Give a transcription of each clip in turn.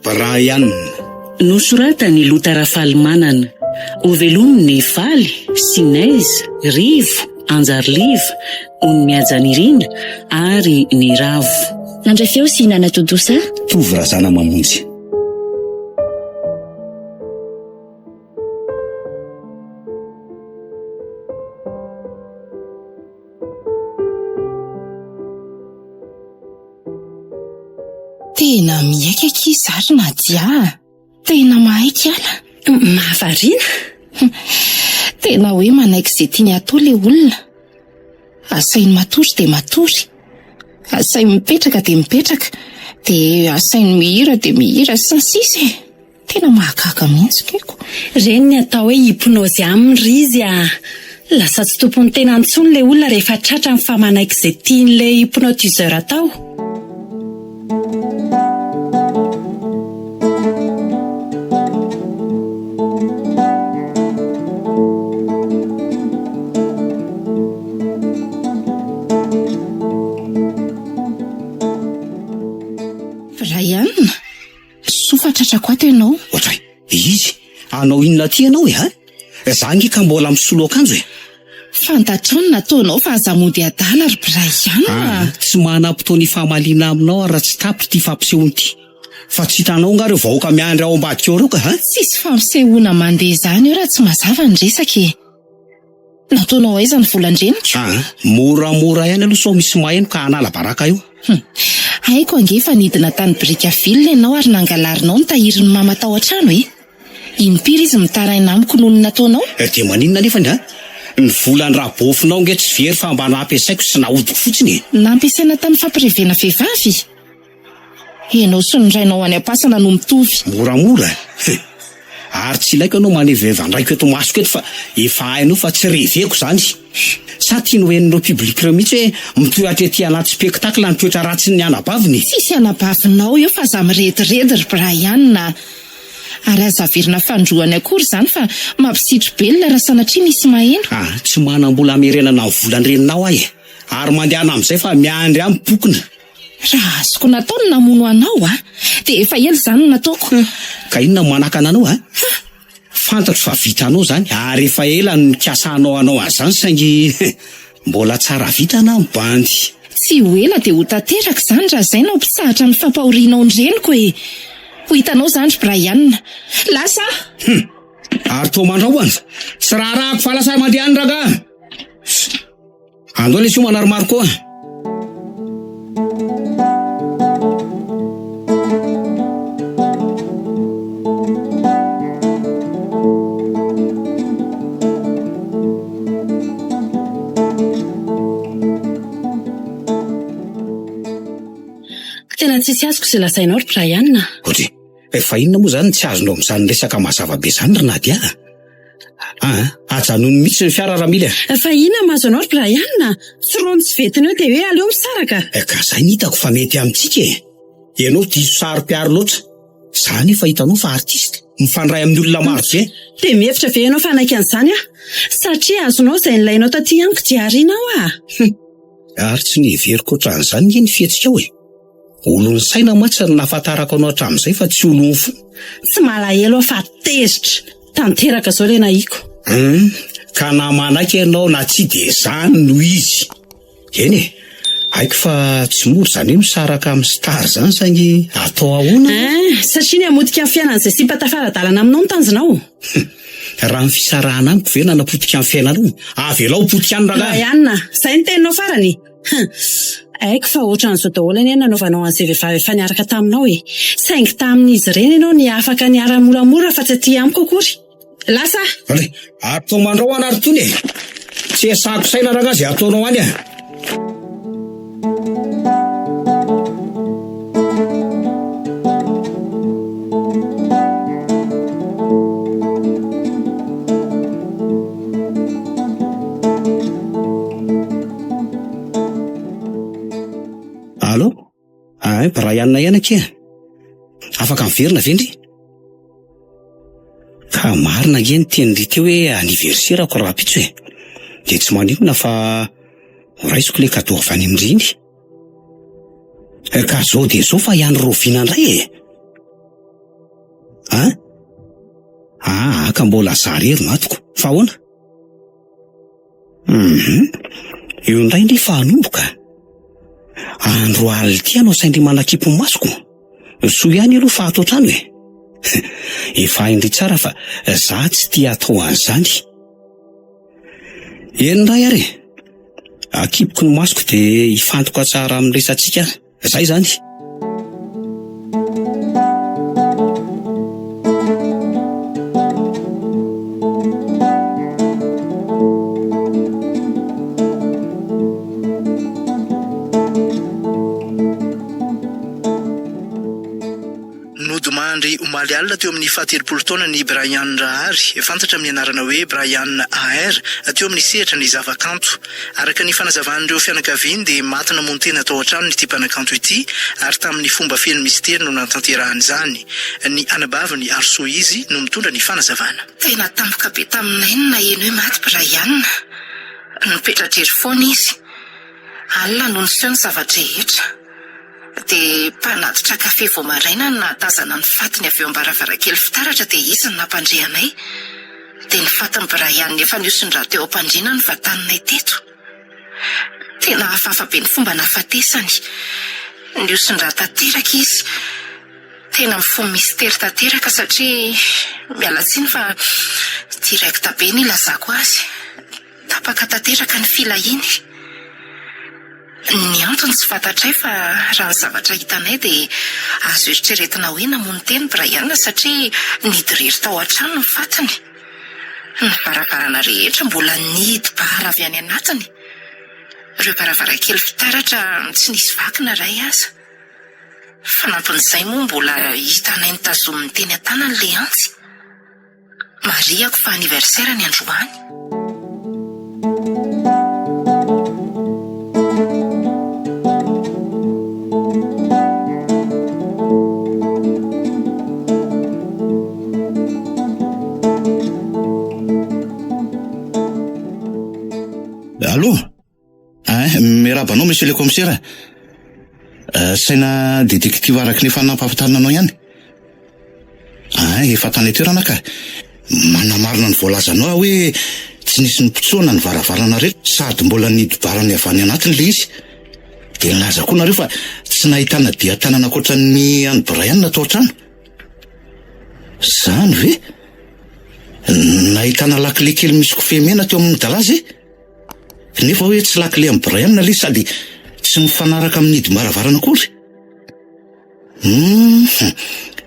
Brian. Nosoratany Lotara Falimanana ho velominy Faly, Sinaiza, Rivo, Anjariliva, ny Miajanirina ary ny Ravo. Nandray feo sy Nana Todosa? Tovy razana mamonjy. Tena miaika kizary na dia. Tena mahaika ala. Mahavariana. Tena hoe manaiky izay tiany atao le olona. Asainy matory de matory. Asainy mipetraka de mipetraka. De asainy mihira de mihira sy ny sisa. Tena mahagaga mihitsy keko. Reny ny atao hoe hypnose aminy ry izy a. Lasa tsy tompony tena antsony le olona rehefa tratra fa manaiky izay tian'le hypnotiseur atao. Brian, sofatratra koa tenao. Ohatray, izy, anao inona ty anao ha? Za ngika mbola misolo akanjo e. Fantatrao nataonao fa aza mody adala ry Brian. Tsy manam-potoana ifamaliana aminao raha tsy tapitra ty fampisehoany ty. Fa tsy hitanao nga reo vahoaka miandry ao ambadika eo reo ka ha? Tsisy fampisehoana mandeha zany io raha tsy mazava ny resaka. Nataonao aiza ny volandrenitra? Moramora ihany aloha sao misy maheno ka hanala baraka io. Haiko angefa nidina tany Brikaville ianao ary nangalarinao ny tahirin'ny mama tao an-trano e. Impiry izy mitaraina amiko noho ny nataonao? De maninona nefany ha? Ny volany rabofinao nge tsy very fa mba nampiasaiko sy nahodiko fotsiny. Nampiasaina tamin'ny fampirevena vehivavy. Ianao sy ny rainao any am-pasana no mitovy. Moramora. Ary tsy ilaiko anao maneveva ndraiky eto masoko eto fa efa hainao fa tsy reveko zany. Sa tiany hoeninao publika reo mihitsy hoe mitohatra ety anaty spectacle ny toetra ratsy ny anabaviny. Tsisy anabavinao eo fa za mirediredy ry Brian. Ary azaverina fandroany akory zany fa mampisitro belona raha sanatria nisy maheno. Tsy manam-bola amerenana ny volandreninao ahy. Ary mandehana amin'izay fa miandry amin'ny pokona. Raha azoko natao ny namono anao de efa ela zany nataoko. Ka inona manakana anao fantatro fa vitanao zany ary efa ela ny kasanao anao azany saingy mbola tsara vita na ny bandy. Tsy ho ela de ho tanteraka zany raha zay no mpisahatra ny fampahorianao ny reniko e. Ho hitanao zany Brian. Lasa! Ary to mandraoana. Tsy raharahako fa lasa mandeha any raga. Andao le sy manaromaro koa. Tena tsisy azoko izay lasainao ry Brian. Ohatry, efa inona moa zany tsy azonao amin'izany resaka mazava be zany ry Nadia? Ajanony mihitsy ny fiara ramily. Fa inona mahazo anao ry Brian? Firoany tsy vetiny eo de hoe aleo misaraka. Ka zay nitako fa mety amintsika e. Ianao diso saro-piaro loatra. Zany efa hitanao fa artiste. Mifandray amin'ny olona maro be. De mihevitra ve ianao fanaiky an'izany satria azonao izay nilainao taty amiko dia arianao Ary tsy niheveriko ohatran'izany ny fietsika ao e. Olony saina matsy ny nahafantarako anao hatramin'izay fa tsy olony fo. Tsy malahelo fa tezitra. Tanteraka zao le nahiko. Ka na manaiky ianao na tsy de zany no izy. Eny e, haiko fa tsy mora zany hoe misaraka amin'ny star zany saingy atao ahoana? Satria ny amodika amin'ny fiainan'izay sy mpatafaradalana aminao ny tanjonao. Raha ny fisarahana amiko ve nanapotika amin'ny fiainanao? Avelao potika any raga. Ianna, zay ny teninao farany. Haiko fa ohatran'izao daholo ny nanaovanao an'izay vehivavy efa niaraka taminao e. Saingy tamin'izy ireny ianao ny afaka niara moramora fa tsy aty amiko akory. Lasa! Ale, atao mandrao any ary tony e. Tsy esako saina raga zay ataonao any Allô? Brian ihany akia. Afaka miverina ve ndry? Ka marina ngeny teny teo hoe aniverserako rapitso e. De tsy maninona fa raisiko le kato avy any am'riny. Ka zao de zao fa ihany roviana indray e. Ka mbola zarery matoko. Fa ahoana? Io indray ny fahanomboka. Andro alina ty anao saindry manakipo masoko. Soa ihany aloha fa ato trano e. Efa indry tsara fa za tsy tia atao an'izany. Eny indray ary. Akipoko ny masoko de hifantoka tsara amin'ny resantsika. Zay zany. Nodimandry omaly alina teo amin'ny 17 taona ny Brian Rahary, fantatra amin'ny anarana hoe Brian AR, teo amin'ny sehatra ny zavakanto. Araka ny fanazavan'ireo fianakaviany dia maty namono tena tao an-trano ity mpanakanto ity, ary tamin'ny fomba feno mistera no natanterahany izany. Ny anabaviny Arso izy no mitondra ny fanazavana. Tena tampoka be taminay no naheno hoe maty Brian. Nipetratr'ery foana izy. Alina no niseho ny zavatra rehetra. De mpanatitra kafe vao maraina no nahatazana ny fatiny avy eo am-baravarakely fitaratra dia izy no nampandrianay. De ny fatiny Brian efa niosondraha teo am-pandriana ny vataninay teto. Tena hafahafa be ny fomba nahafatesany. Niosondraha tanteraka izy. Tena mifono mistera tanteraka satria miala tsiny fa direkta be ny ilazako azy. Tapaka tanteraka ny filahiny. Ny antony tsy fantatray fa raha ny zavatra hitanay dia azo eritreretina hoe namono teny Brian satria nidirery tao an-trano ny fatiny. Ny varavarana rehetra mbola nidy-bara avy any anatiny. Ireo varavarakely fitaratra tsy nisy vakina ray aza. Fanampin'izay moa mbola hitanay nitazomin'ny teny an-tanany le antsy. Mariako fa aniversera ny androany. Allô? Mirabanao monsieur le commissaire. Saina détective araky ny fanampahafantarina anao ihany. Efa tany toerana ka. Manamarina ny voalazanao hoe tsy nisy nipotsoana ny varavarana rehetra sady mbola nidy-barany avy any anatiny le izy. De nilaza koa nareo fa tsy nahitana dia tanana ankoatran'ny any Brian natao trano. Zany ve? Nahitana lakile kely misy kofehy mena teo amin'ny dalaza e? Nefa hoe tsy lakile amin'ny Brian le sady tsy mifanaraka amin'ny hidim-baravarana akory.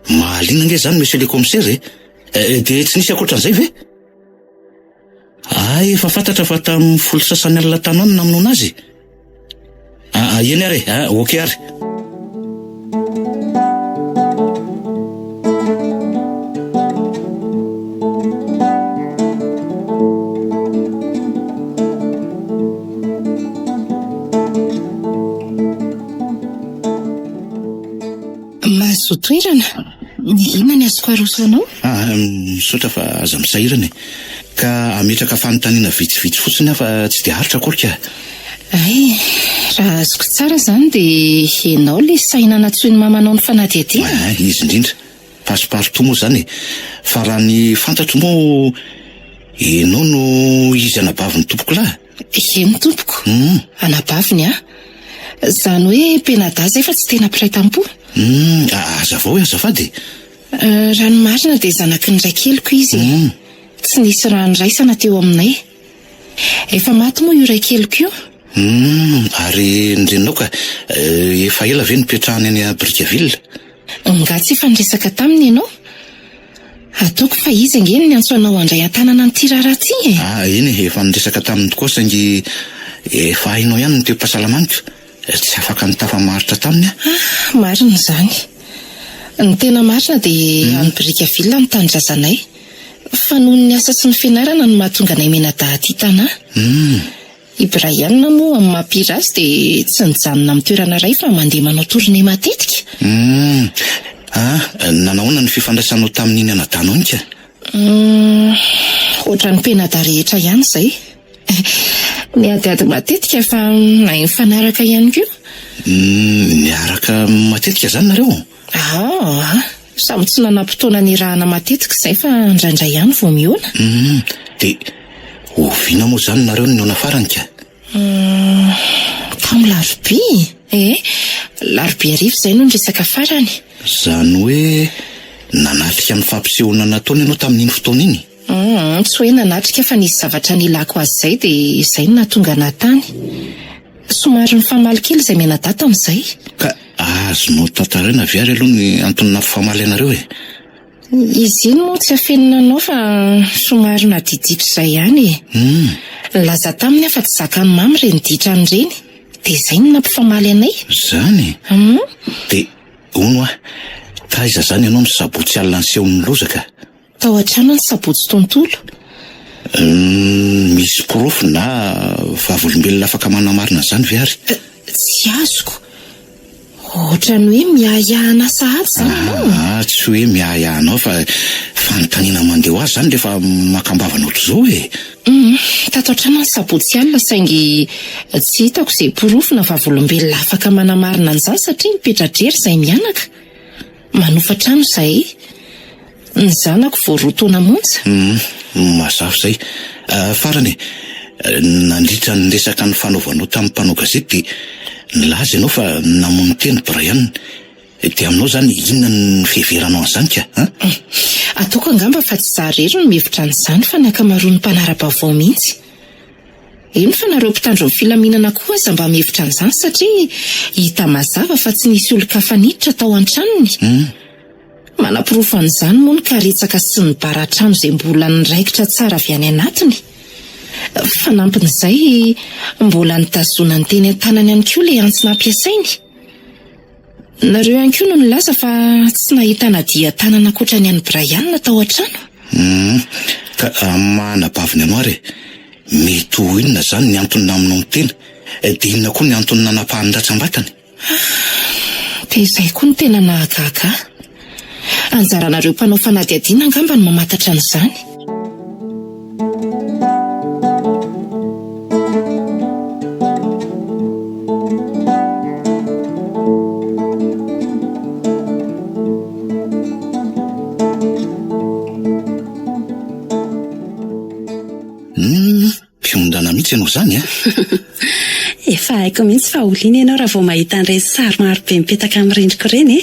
Mahaliana nge zany monsieur le commissaire e. De tsy nisy akoatran'izay ve? Efa fantatra fa tamin'ny folo sasany alina tany any namono azy. Eny ary okey ary. Toerana, inona ny azoko arosanao? Misaotra fa aza misahirana ka ametraka fanontaniana vitsivitsy fotsiny afa tsy dia haritra akory ka. Raha azoko tsara zany dia ianao le saina natsoiny mamanao ny fanadihadiana. Izy indrindra pasiparito moa zany fa raha ny fantatro moa ianao no izy anabaviny tompoko lahy. Eny tompoko? Anabaviny zany hoe penadaza efa tsy tena mpiray tampo. Azavao azafady. Raha ny marina dia zanaky ny ray keliko izy. Tsy nisy raha niraisana teo aminay. Efa maty moa io ray keliko io. Ary nyrenao ka efa ela ve nipetrahany any Brickaville? Nga tsy efa niresaka taminy ianao. Ataoko fa izy angeny ny antso anao andray an-tanana n'ity rahaty e. Eny efa niresaka taminy tokoa saingy efa hainao ihany ny toe-pahasalamaniko. Tsy afaka nitafa-maritra taminy marina zany. Ny tena marina dia any Brickaville ny tandrazanay. Fa noho ny asa sy ny fianarana no mahatonga anay menadaty tanà. I Brian moa amin'ny mampirazy dia tsy nijanona amin'ny toerana iray fa mandeha manao tournée matetika. Nanahoana ny fifandraisanao tamin'iny anadanao iny ka? Ohatran'ny penada rehetra ihany izay. Ny adiady matetika fa na mifanaraka ihany koa. Miaraka matetika zany nareo? Samy tsy nanam-potoana nirahana matetika izay fa indraindray ihany vao miona. Dia oviana moa zany nareo ny ona farany ka? Tamin'ny larobia. Larobia arivo izay no niresaka farany. Zany hoe nanatrika ny fampisehoana nataony ianao tamin'iny fotoana iny? Tsy hoe nanatrika fa nisy zavatra nilako azy izay dia izay no nahatonga natany. Somary mifamaly kely izay menadata amin'izay. Ka azonao tantarana viary aloha ny antony nampifamaly anareo e? Izy iny moa tsy afenina anao fa somary nadiditra izay ihany e. Laza taminy afa tsy zakany mamy reny ditra an'ireny, dia izay no nampifamaly anay. Zany? Dia ono taiza zany ianao ny sabotsy alina ny sehon'ny lozaka? Tao an-trano ny sabotsy tontolo. Misy porofo na vavolombelona afaka manamarina zany viary? Tsy azoko. Ohatrany hoe miahahana sahady zany ianao. Tsy hoe miahahanao fa fanontaniana mandeha ho azy zany rehefa makambavana ohatr'izao e. Tato an-trano ny sabotsy alina saingy tsy hitako izay porofo na vavolombelona afaka manamarina an'izany satria mipetra-drery izay mianaka. Manofa trano izay. Ny zanako vao roa taona monja. Mazava izay. Farany nandritra ny resaka ny fanaovanao tamin'ny mpanao gazety dia nilaza ianao fa namono teny Brian. Dia aminao zany inona ny fiheveranao an'izany ka? Ataoko angamba fa tsy zaharery no mihevitra an'izany fa ny ankamaroan'ny mpanara-baovao mihitsy. Eny fa nareo mpitandro ny filaminana koa aza mba mihevitra an'izany satria hita mazava fa tsy nisy olon-kafa niditra tao an-tranony. Manam-porofo an'izany moa ny karetsaka sy ny bara-trano izay mbola niraikitra tsara avy any anatiny. Fanampin'izay mbola nitazona ny teny an-tanany ihany koa ilay antsy nampiasainy. Nareo ihany koa no nilaza fa tsy nahita nadia tanana ankoatra ny an'i Brian tao an-trano. Ka manabaviny anao ary mety ho inona zany ny antony naminao ny tena? Dia inona koa ny antony nanapahany ratsambatany? Dia izay koa ny tena nahagaga. Anjaranareo mpanao fanadihadiana angamba ny mamantatra an'izany. Fiondana mihitsy ianao zany Efa haiko mihitsy fa olina ianao raha vao mahita an'ireny sary maro be mipetaka amin'ny rindriko ireny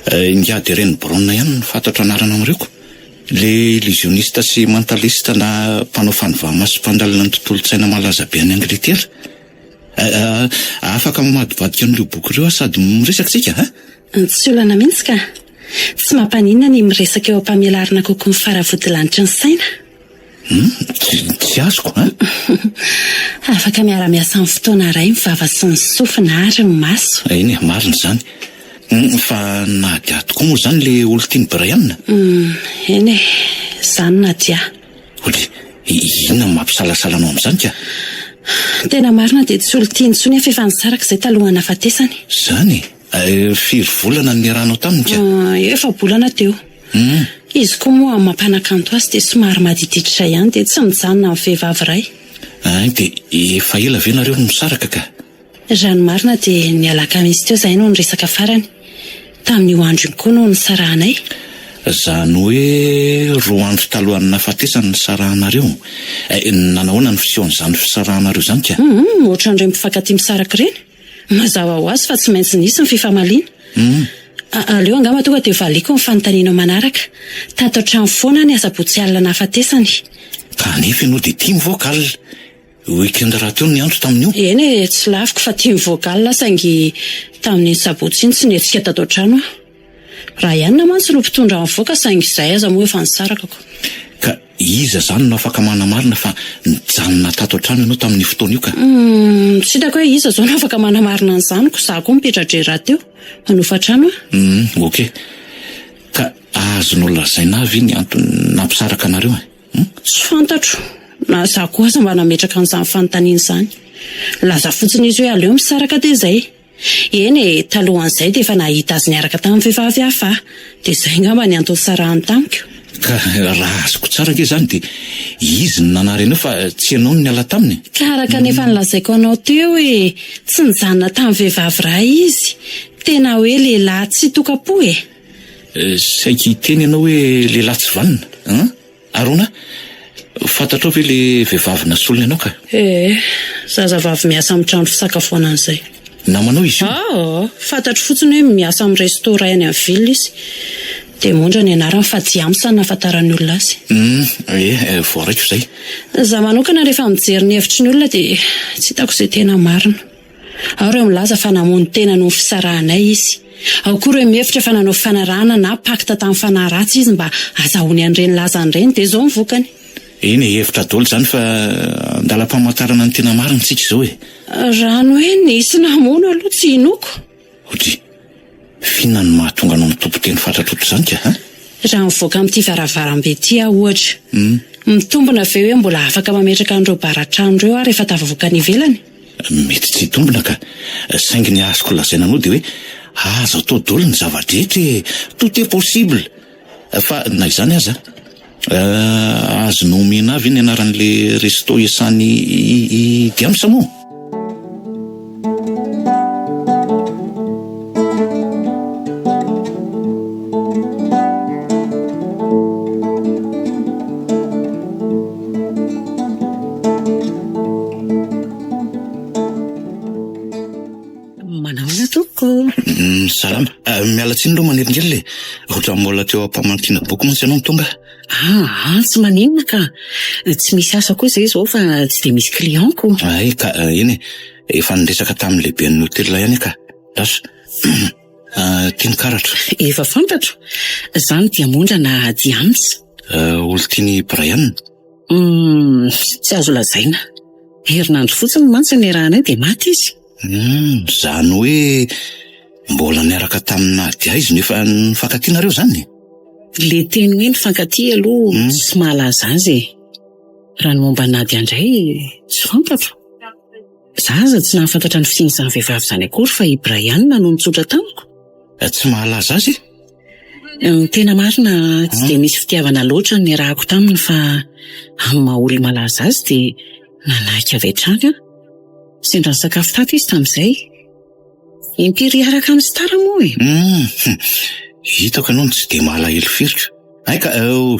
Ngady Irene Brown ihany ny fantatra anarana amireko. Le illusionniste sy mentaliste na mpanao fanovana sy mpandalina ny tontolo-tsaina malaza be any Angletera. Afaka mamadibadika an'ireo boky ireo sady miresaka tsika Tsy olana mihitsy ka. Tsy mampaninona ny miresaka eo ampamelarina kokoa ny faravodilanitry ny saina. Tsy azoko Afaka miara-miasa amin'ny fotoana iray mivava sy ny sofina ary ny maso. Eny marina zany. Fa nadia tokoa moa zany le olo tiany Brian. Eny zany nadia. Inona mampisalasalanao amin'izany ka? Tena marina dia tsy olo tiany intsony efa nisaraka izay talohana hafatesany. Zany? Firy volana ny niarahanao taminy ka? Efa bolana teo. Izy koa moa mampanakanto azy dia somary madididitra ihany dia tsy mijanona amin'ny vehivavy iray. Dia efa ela ve nareo no misaraka ka? Raha ny marina dia ny alakamisy teo izay no niresaka farany. Tamin'io andro iny koa no nisarahanay. Zany hoe roa andro talohany nahafatesany nisarahanareo. Nanahoana ny fisehon'izany fisarahanareo zany ka? Ohatran'ireny mpifankatia misaraka ireny. Mazava ho azy fa tsy maintsy nisy ny fifamaliana. Aleo angamba tonga dia valiko ny fanontaniana manaraka. Tato an-trano foana ny asabotsy alina nahafatesany. Kanefa ianao dia tia mivoaka alina. Weekend raha teo ny andro tamin'io? Eny tsy laviko fa tia mivoaka alina saingy tamin'ny sabotsy iny tsy netsika tato an-trano. Raha ihany namantsy no mpitondra mivoaka saingy izay aza moa efa nisarakako. Ka iza zany no afaka manamarina fa nijanona tato an-trano ianao tamin'ny fotoana io ka? Tsy hitako hoe iza zao no afaka manamarina an'izany ko za koa mipetra-drery raha teo manofa trano. Okey. Ka azonao lazaina avy ny antony nampisaraka anareo Tsy fantatro. Na za koa aza mba nametraka an'izany fanontaniana izany. Laza fotsiny izy hoe aleo misaraka dia izay. Eny talohan'izay dia efa nahita azy niaraka tamin'ny vehivavy hafa. Dia izay angamba ny antony sarahany tamiko. Ka raha azoko tsara ke zany de izy ny nanarena fa tsy ianao ny ala taminy. Ka araka nefa nilazaiko anao teo hoe tsy nijanona tamin'ny vehivavy ray izy. Tena hoe lehilahy tsy tokapo e. Saiky teny ianao hoe lehilahy tsy vanina. Arona, fantatrao ve le vehivavy nasolony ianao ka? Zazavavy miasa amin'ny trano fisakafoanana izay. Namanao izy io? Fantatro fotsiny hoe miasa amin'ny restaurant any amin'ny ville izy. De mondra ny anarany fa Diamsa nahafantarany olona azy. Voaraiko izay. Za manokana rehefa mijery ny hevitry ny olona de tsy hitako izay tena marina. Ao ireo milaza fa namono tena noho ny fisarahanay izy. Ao koa ireo mihevitra fa nanao fanarahana na pakta tamin'ny fanahy ratsy izy mba azahoany an'ireny lazan'ireny de zao ny vokany. Eny hevitra daholo zany fa andalam-pamantarana ny tena marina tsika izao e. Rano hoe nisy namono aloha tsy inoko. Hodry, fiona ny mahatonga anao mitompo teny fantatr'oto zany ka? Raha mivoaka amin'ity varavarambe ity ohatra. Mitombona ve hoe mbola afaka mametraka an'ireo baratrano ireo rehefa tafavoaka any ivelany? Mety tsy tombona ka. Saingy ny azoko lazaina anao de hoe azo atao daholo ny zava-drehetra, tout est possible. Fa na izany aza azonao omena avy ny anaran'le resto iasany Diamsa moa. Manaona toko. Salama. Miala tsiny aloha maneringely ohatra mbola teo ampamantiana boky mantsy ianao mitonga. Tsy maninona ka. Tsy misy asa koa izay zao fa tsy de misy client-ko. Ay ka eny efa niresaka tamin'ny lehiben'ny hotely ihany ka. Lasa tiany karatra. Efa fantatro. Zany dia mondra na Diamsa. Olo tiany Brian. Tsy azo lazaina. Herinandro fotsiny mantsy ny rahanay de maty izy. Zany hoe mbola niaraka tamina dia izy nefa nifankatianareo zany. Le teny hoe nifankatia aloha tsy mahalaza azy. Raha ny momba Nadia indray tsy fantatro. Zaza tsy nahafantatra ny fisian'izany vehivavy izany akory fa i Brian no nitsotra tamiko. Tsy mahalaza azy? Tena marina tsy de misy fitiavana loatra ny rahako taminy fa maha-olo malaza azy de nanaiky avy hatrany aho. Sendra ny sakafo tato izy tamin'izay. Impiry araka amin'ny stara moa e. Hitako ianao tsy de malahelo firika. Aika,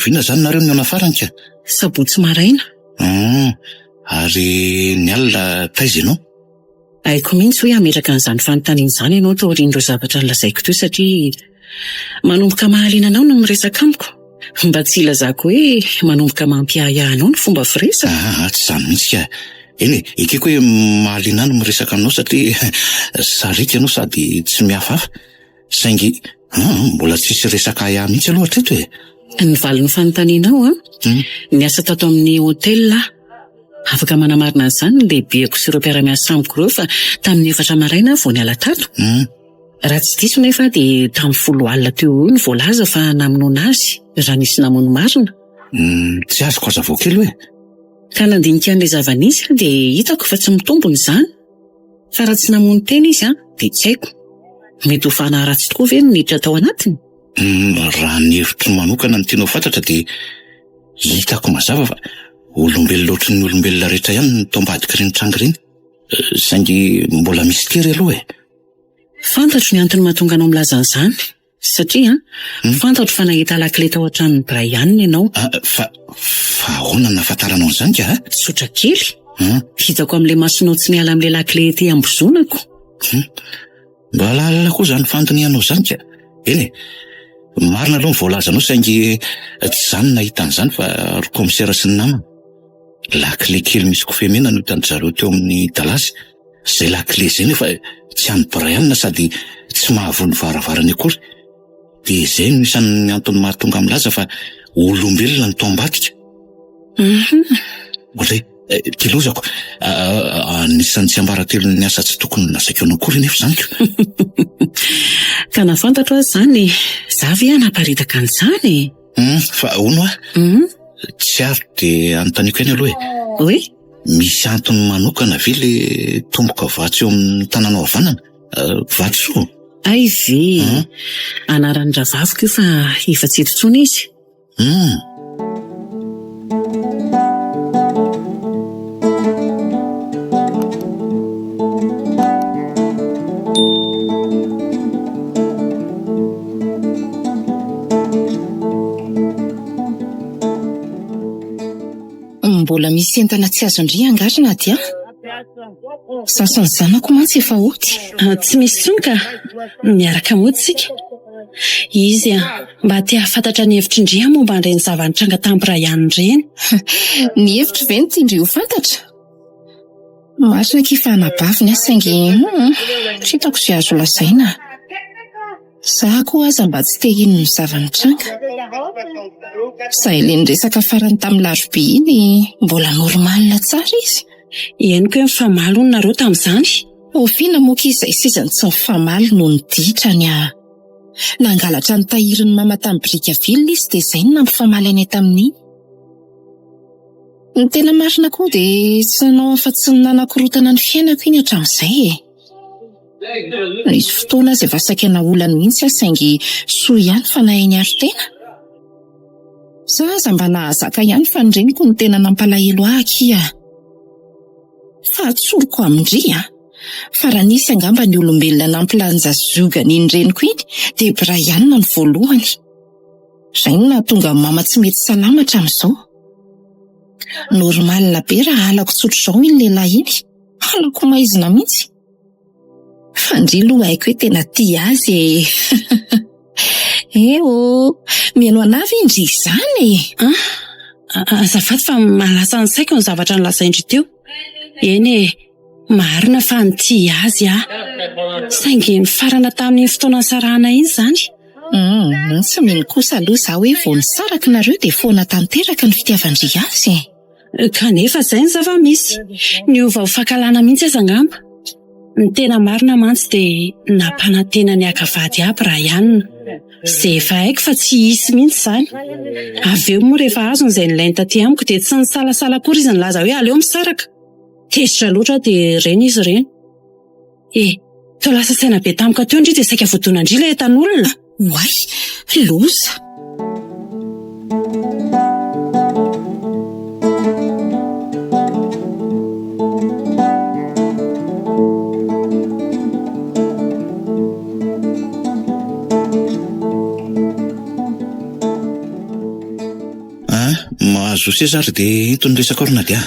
viana zany nareo ny anafarany ka? Sabotsy maraina. Ary ny alina taiza ianao? Aiko mihitsy hoe ametraka an'izany fanontaniana izany ianao tao aorian'ireo zavatra nilazaiko teo satria manomboka mahaliana anao no miresaka amiko. Mba tsy ilazako hoe manomboka mampiahiahy anao ny fomba firesa. Tsy zany mihitsy ka. Eny ekeko hoe mahaliana no miresaka aminao satria sarika ianao sady tsy mihafahafa. Saingy mbola tsisy resaka ahiahy mihitsy aloha hatreto e. Ny valin'ny fanontanianao niasa tato amin'ny hotela. Afaka manamarina an'izany ny lehibeko sy ireo mpiara-miasa amiko ireo fa tamin'ny 4 maraina vao niala tato. Raha tsy diso nefa dia tamin'ny 10 alina teo ny voalaza fa namonoana azy raha nisy namono marina. Tsy azoko hazavao kely hoe. Ka nandinika an'ilay zava-nisy dia hitako fa tsy mitombona izany. Fa raha tsy namono tena izy dia tsy haiko. Mety ho fanahy ratsy tokoa ve no niditra tao anatiny? Raha ny hevitry manokana ny tianao fantatra dia hitako mazava fa olombelona ohatry ny olombelona rehetra ihany ny tombadika ireny tranga ireny. Saingy mbola mistery aloha e. Fantatro ny antony mahatonga anao milaza an'izany. Satria fantatro fa nahita lakile tao an-tranon'ny Brian ianao. Fa ahoana nahafantaranao an'izany ka? Tsotra kely. Hitako amin'ilay masonao tsy miala amin'ilay lakile ety ambozonako. Mba lalala koa zany fandinianao zany ka. Eny marina aloha ny voalazanao saingy tsy zany nahita an'izany fa ry komisera sy ny namana. Lakile kely misy kofemena no hitan'ny zareo teo amin'ny dalazy. Zay lakile zay nefa tsy an'ny Brian sady tsy mahavono varavarany akory. Dia izay no isan'ny antony mahatonga milaza fa olombelona ny toambadika. Ohatray kilozako anisan'ny tsy ambaratelo ny asa tsy tokony nasaiko anao akory nefa zany ko. Ka nafantatra azy zany zavy naparitaka an'izany. Fa ono tsy ary dia anontaniko eny aloha e. Hoe? Misy antony manokana ve le tomboka vatsy eo amin'ny tanàna havanana? Vatsoa? Ay ve. Anaran'ny ravaviko io fa efa tsy eto intsony izy. Mbola misy entana tsy azo ndry angarina dia sasany zanako mantsy efa oty. Tsy misy tsonka, miaraka mody sika. Izy mba te hafantatra ny hevitry ndry momba an'ireny zavanitranga tamin'Brian ireny. Ny hevitry ve no tiandry ho fantatra? Marina kifa anabaviny saingy tsy hitako izay azo lazaina. Zaho koa aza mba tsy te hino ny zavanitranga. Izay ilay niresaka farany tamin'ny larobe iny mbola normalina tsara izy. Henoko hoe mifamaly hono nareo tamin'izany. Oviana moa ka izay sezany tsy mifamaly noho ny ditrany nangalatra ny tahirin'ny mama tamin'ny Brickaville izy dia izay no nampifamaly anay tamin'iny. Ny tena marina koa dia tsy nanao afa-tsy ny nanakorotana ny fiainako iny hatramin'izay e. Nisy fotoana azy efa saikana olana mihitsy saingy soa ihany fa nahay ny aro tena. Zaza mba nahazaka ihany fa ny reniko ny tena nampalahelo akia. Fa tsoroko amindry fa raha nisy angamba ny olombelona nampilanja zogany iny reniko iny dia Brian ny voalohany. Izay no nahatonga mama tsy mety salama hatramin'izao. Normalina be raha halako tsotro izao iny lehilahy iny. Halako maizina mihitsy. Fa ndry aloha haiko hoe tena tia azy mihaino anavy indry izany Azafady fa malasa ny saiko ny zavatra nilazaindry teo. Eny marina fa ny tia azy saingy ny farana tamin'ny fotoana sarahana iny izany. Tsy mino kosa aloha zaho hoe vao nisaraka nareo dia foana tanteraka ny fitiavandry azy. Kanefa izay ny zava-misy. Niova ho fankalana mihitsy aza angamba. Ny tena marina mantsy dia nampanantena ny akavady Brian. Izay efa haiko fa tsy hisy mihitsy izany. Avy eo moa rehefa azo izay nilainy taty amiko dia tsy nisalasala akory izy nilaza hoe aleo misaraka. Tezitra loatra dia ireny izy ireny. Teo lasa saina be tamiko teo indry dia saika voadona indry ilay etan'olona. Oay, loza. Mahazo sezary dia itony resaka orona dia.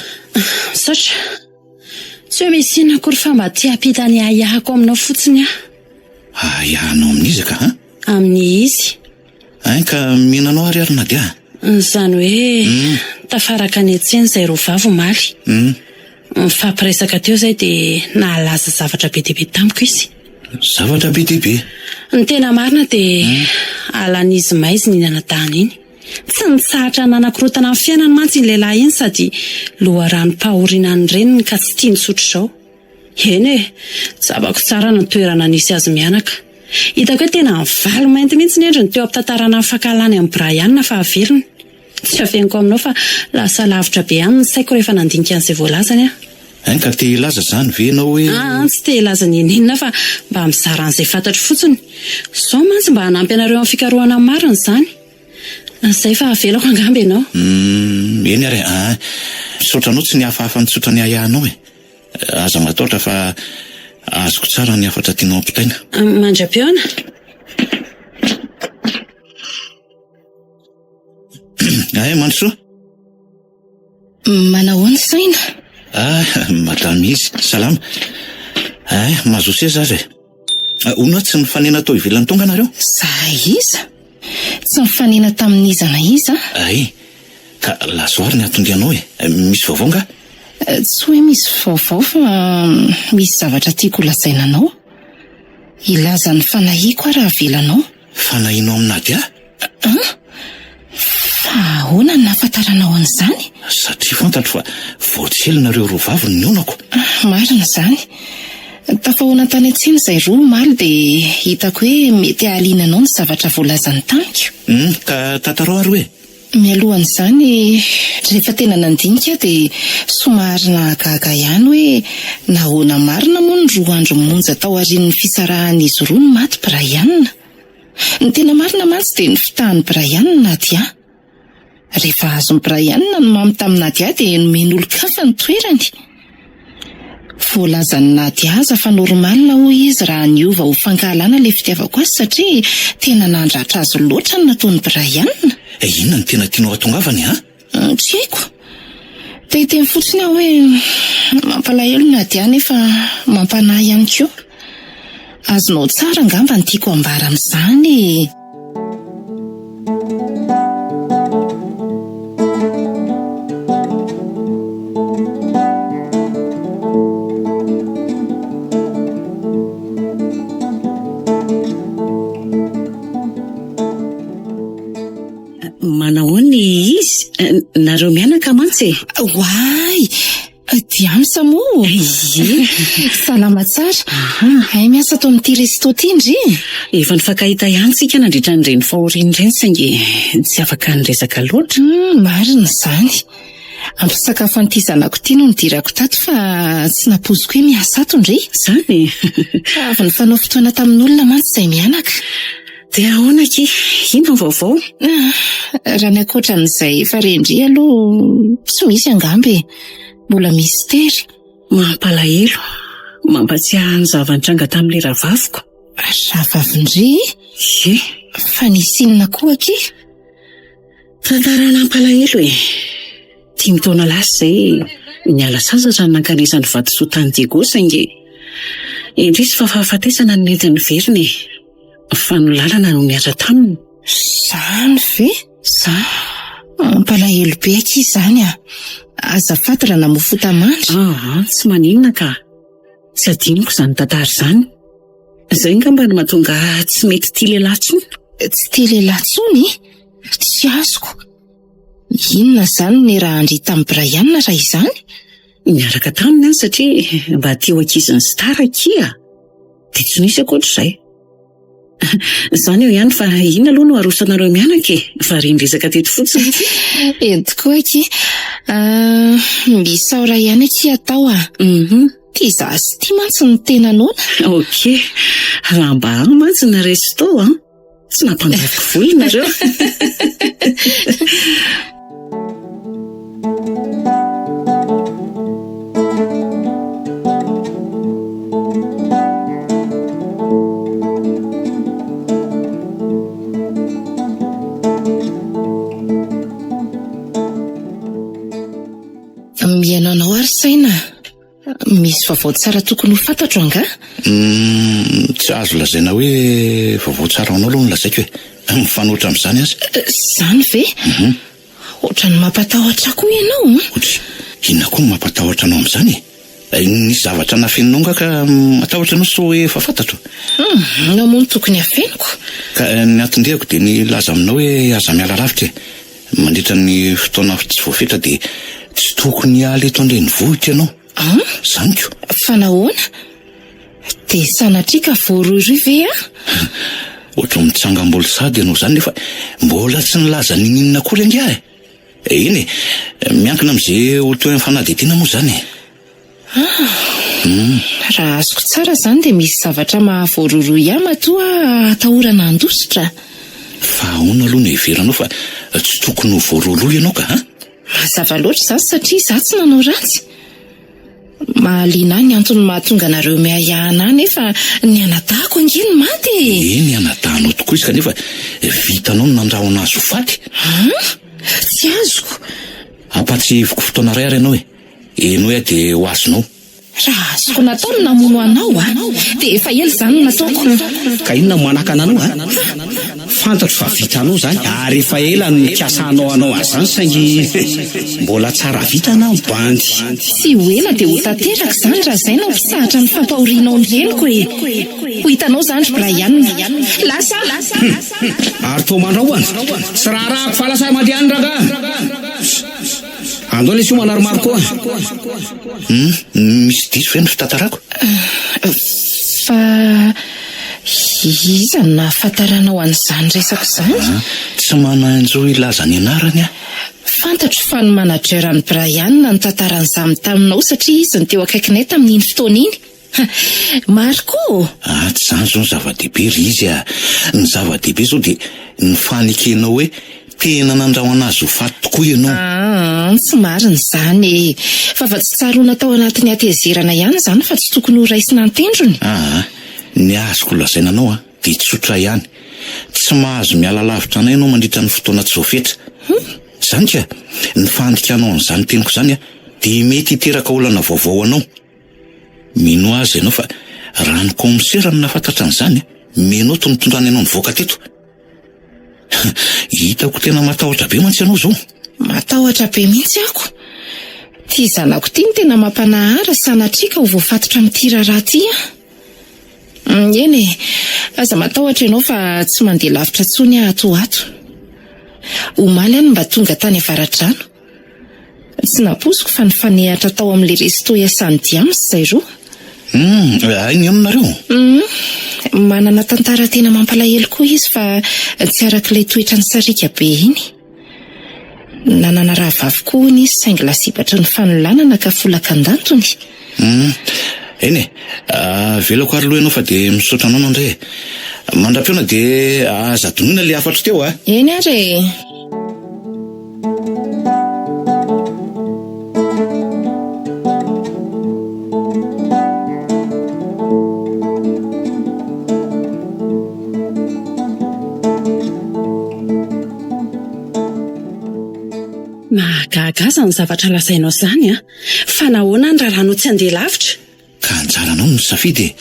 Saotra. Tsy hoe misy inona akory fa mba tia hampita ny ahako aminao fotsiny Ahiahanao amin'izaka amin'ny izy. Ka mihinanao ariarina dia. Izany hoe tafaraka ny etseny izay roa vavy maly. Mifampiresaka teo izay dia nahalaza zavatra be dia be tamiko izy. Zavatra be dia be? Ny tena marina dia alan'izy maizy ny nanadahana iny. Tsy nitsahatra nanakorotana amin'ny fiainany mantsy ny lehilahy iny sady loharano-pahorinany reniny ka tsy tiany sotro izao. Eny zavako tsara ny toerana nisy azy mianaka. Hitako hoe tena valy mainty mihitsy ny endriny teo ampitantarana ny fankalany amin'ny Brian fa avelony. Tsy afeniko aminao fa lasa lavitra be ihany ny saiko rehefa nandinika an'izay voalazany Ka te hilaza izany ve ianao hoe? Tsy te hilaza ny inona fa mba mizara an'izay fantatro fotsiny. Sao mantsy mba hanampy anareo amin'ny fikarohana marina izany. Izay fa avelako angamba ianao. Eny ary misaotranao tsy nihafahafa mitsotra ny ahiahanao aza mataotra fa azoko tsara ny afatra tianao ampitaina. Mandra-peona. Mandrosoa. Manahoana saina? Madame izy, salama. Mahazo seza azy Ono tsy nifanena tao ivelany tonga nareo? Iza? Tsy nifanena tamin'ny izana iza? Ka lasoary ny atondianao misy vaovao nga? Tsy hoe misy vaovao fa misy zavatra tiako lazaina anao. Ilaza ny fanahiako raha avelanao. Fanahinao amin'ady Fa ahoana ny nahafantaranao an'izany? Satria fantatro fa voatsely nareo roa vavy ny onako. Marina izany. Tafahoana tany an-tsena izay roa maly dia hitako hoe mety hahalinanao ny zavatra voalazany tamiko. Ka tantarao ary hoe? Mialohan'izany rehefa tena nandinika dia somary nahagaga ihany hoe nahoana marina moa ny roa andro monja tao aorian'ny fisarahan'izy roa ny maty Brian. Ny tena marina mantsy dia ny fitahan'ny Brian na dia. Rehefa azony Brian no mamy tamin'ny Nadia dia nomen'olo-kafa ny toerany. Voalazany Nadia aza fa normalina hoy izy raha niova ho fangahalana ilay fitiavako azy satria tena nandratra azy loatra ny nataony Brian. Inona ny tena tianao hatongavany, ha? Tsy haiko. Teny fotsiny aho hoe mampalahelo Nadia nefa mampanahy ihany koa. Azonao tsara angamba ny tiako ambara amin'izany. Manahoany izy? Nareo mianaka mantsy? Hoay, diamsa moa. Salama tsara. Ay miasa tao amin'ity resto ty ndry. Efa nifankahita ihany tsika nandritra n'ireny fahoriany ireny saingy tsy afaka niresaka loatra. Marina izany. Ampisakafo an'ity zanako ity no nidirako tato fa tsy napoziko hoe miasa ato ndry. Zany? Avy nifanao fotoana tamin'olona mantsy izay mianaka. Dia ahoana ki? Ino ny vaovao? Raha ny ankoatran'izay efa rendry aloha tsy misy angambe. Mbola mistera. Mampalahelo. Mampatsiahy ny zava-nitranga tamin'ilay ravaviko. Ravavindry? Ye. Fa nisy inona koa ki? Tantara nampalahelo e. 5 taona lasa izay niala sasatra nankanesany vatosoa tany Diego saingy indrisy fa fahafatesana ny nentin'ny veriny. Fa no lalana no niasa taminy. Zany ve? Mampalahelo be aky izany a. Azafady raha namofo tamandry. Tsy maninona ka. Tsy adiniko izany tantara izany. Izay ngamba no mahatonga tsy mety tia lehilahy intsony. Tsy tia lehilahy intsony? Tsy azoko. Inona izany ny raha andry tamin'ny Brian raha izany? Niaraka taminy any satria mba teo ankiziny Star kia. Dia tsy nisy ankoatr'izay. Izany eo ihany fa ina aloha no arosanareo mianaka e. Fa rindresaka teto fotsiny. Ento koa ki. Misaora ihany aky atao a. Tia za sy tia mantsy ny tena nona. Okey. Raha mba mantsy ny resto tsy nampandaviko vola nareo. Mianao ary saina. Misy vaovao tsara tokony ho fantatro anga? Tsy azo lazaina hoe vaovao tsara anao aloha no lazaiko hoe mifanoatra amin'izany azy. Zany ve? Ohatrany mampatahotra koa ianao. Inona koa mampatahotra anao amin'izany? Nisy zavatra nafeninao nga ka matahotra anao so hoe efa fantatro? Namono tokony hafeniko. Ka ny atindrehako dia nilaza aminao hoe aza miala lavitra mandritra ny fotoana tsy voafetra dia tsy tokony hiala eto an-drenivohitra ianao. Zaniko. Fa nahoana? Dia sanatrika voaroiroy ve a? Ohatry mitsangam-bola sady ianao izany nefa mbola tsy nilaza ninona kory angia e. Iny miankina amin'izay ohatry hoe fanadihadiana moa izany. Raha azoko tsara izany dia misy zavatra mahavoaroiroy ihany matoa atahorana andositra. Fa ahoana aloha no heveranao fa tsy tokony ho voaroiroy ianao ka ha? Mazava loatra izany satria izaho tsy nanao ratsy. Mahaliana ny antony mahatonga nareo miahana nefa ny anadahako angeny maty. Ny anadahanao tokoa izy kanefa vitanao no nandrahona azy ho faty. Tsy azoko. Ampatsihiviko fotoana ray ary ianao e. Eno hoe dia ho azonao. Raha azoko natao no namono anao dia efa ela izany nataoko. Ka inona manaka anao fantatro fa vitanao zany ary efa ela no nikiasanao anao azany saingy mbola tsara vita na bandy. Tsy ho ela dia ho tanteraka izany raha izay no mpisahatra ny fampahorianao ny reniko e. Ho hitanao izany Brian. Lasa. Ary to mandrahoana tsy raharahako fa lasa mandeha raga. Andao le sy manaromaro koa. Misy diso ve ny fitantarako? Fa iza no nahafantaranao an'izany resako izany? Tsy mananjo ilaza ny anarany a. Fantatro fa ny manageran'ny Brian no tantaran'izany taminao satria izy ny teo akaikinay tamin'iny fotoana iny. Marco! Tsy zany zao ny zava-dehibe ry izy a. Ny zava-dehibe zao dia ny fanekenao hoe tena nandrahoana azy ho faty tokoa ianao. Tsy marina izany fa tsy tsara ho natao anatin'ny atezerana ihany izany fa tsy tokony ho raisina antendrony. Ny azoko lazaina anao dia tsotra ihany. Tsy mahazo miala lavitra anay ianao mandritra ny fotoana tsy voafetra. Izany ka ny fandikanao an'izany teniko izany dia mety hiteraka olana vaovao anao. Mino azy ianao fa raha ny komisera no nafantatra an'izany menao tondrany ianao nivoaka teto. Hitako tena matahotra be mantsy ianao zao. Matahotra be mihitsy ako. Ty zanako ty ny tena mampanahara sanatrika ho voafatotra amin'ity raharaha ty. Eny aza matahotra ianao fa tsy mandeha lavitra tsony atoato. Omaly any mba tonga tany avaradrano. Tsy naposiko fa nifanehatra tao amin'le resto iasany Diams izay roa. Ainy aminareo? Manana tantara tena mampalahelo koa izy fa tsy arak'ilay toetra ny sarika be iny. Nanana raha vavy koa izy saingy lasipatra ny fanolanana ka folaka andantony. Eny velako ary loha ianao fa dia misaotra anao nandray. Mandram-piona dia aza donina le afatra teo Eny ary. Mahagaga ny zavatra lazainao izany fa nahoana ny raha tsy andeha lavitra? Ka anjara anao no safidy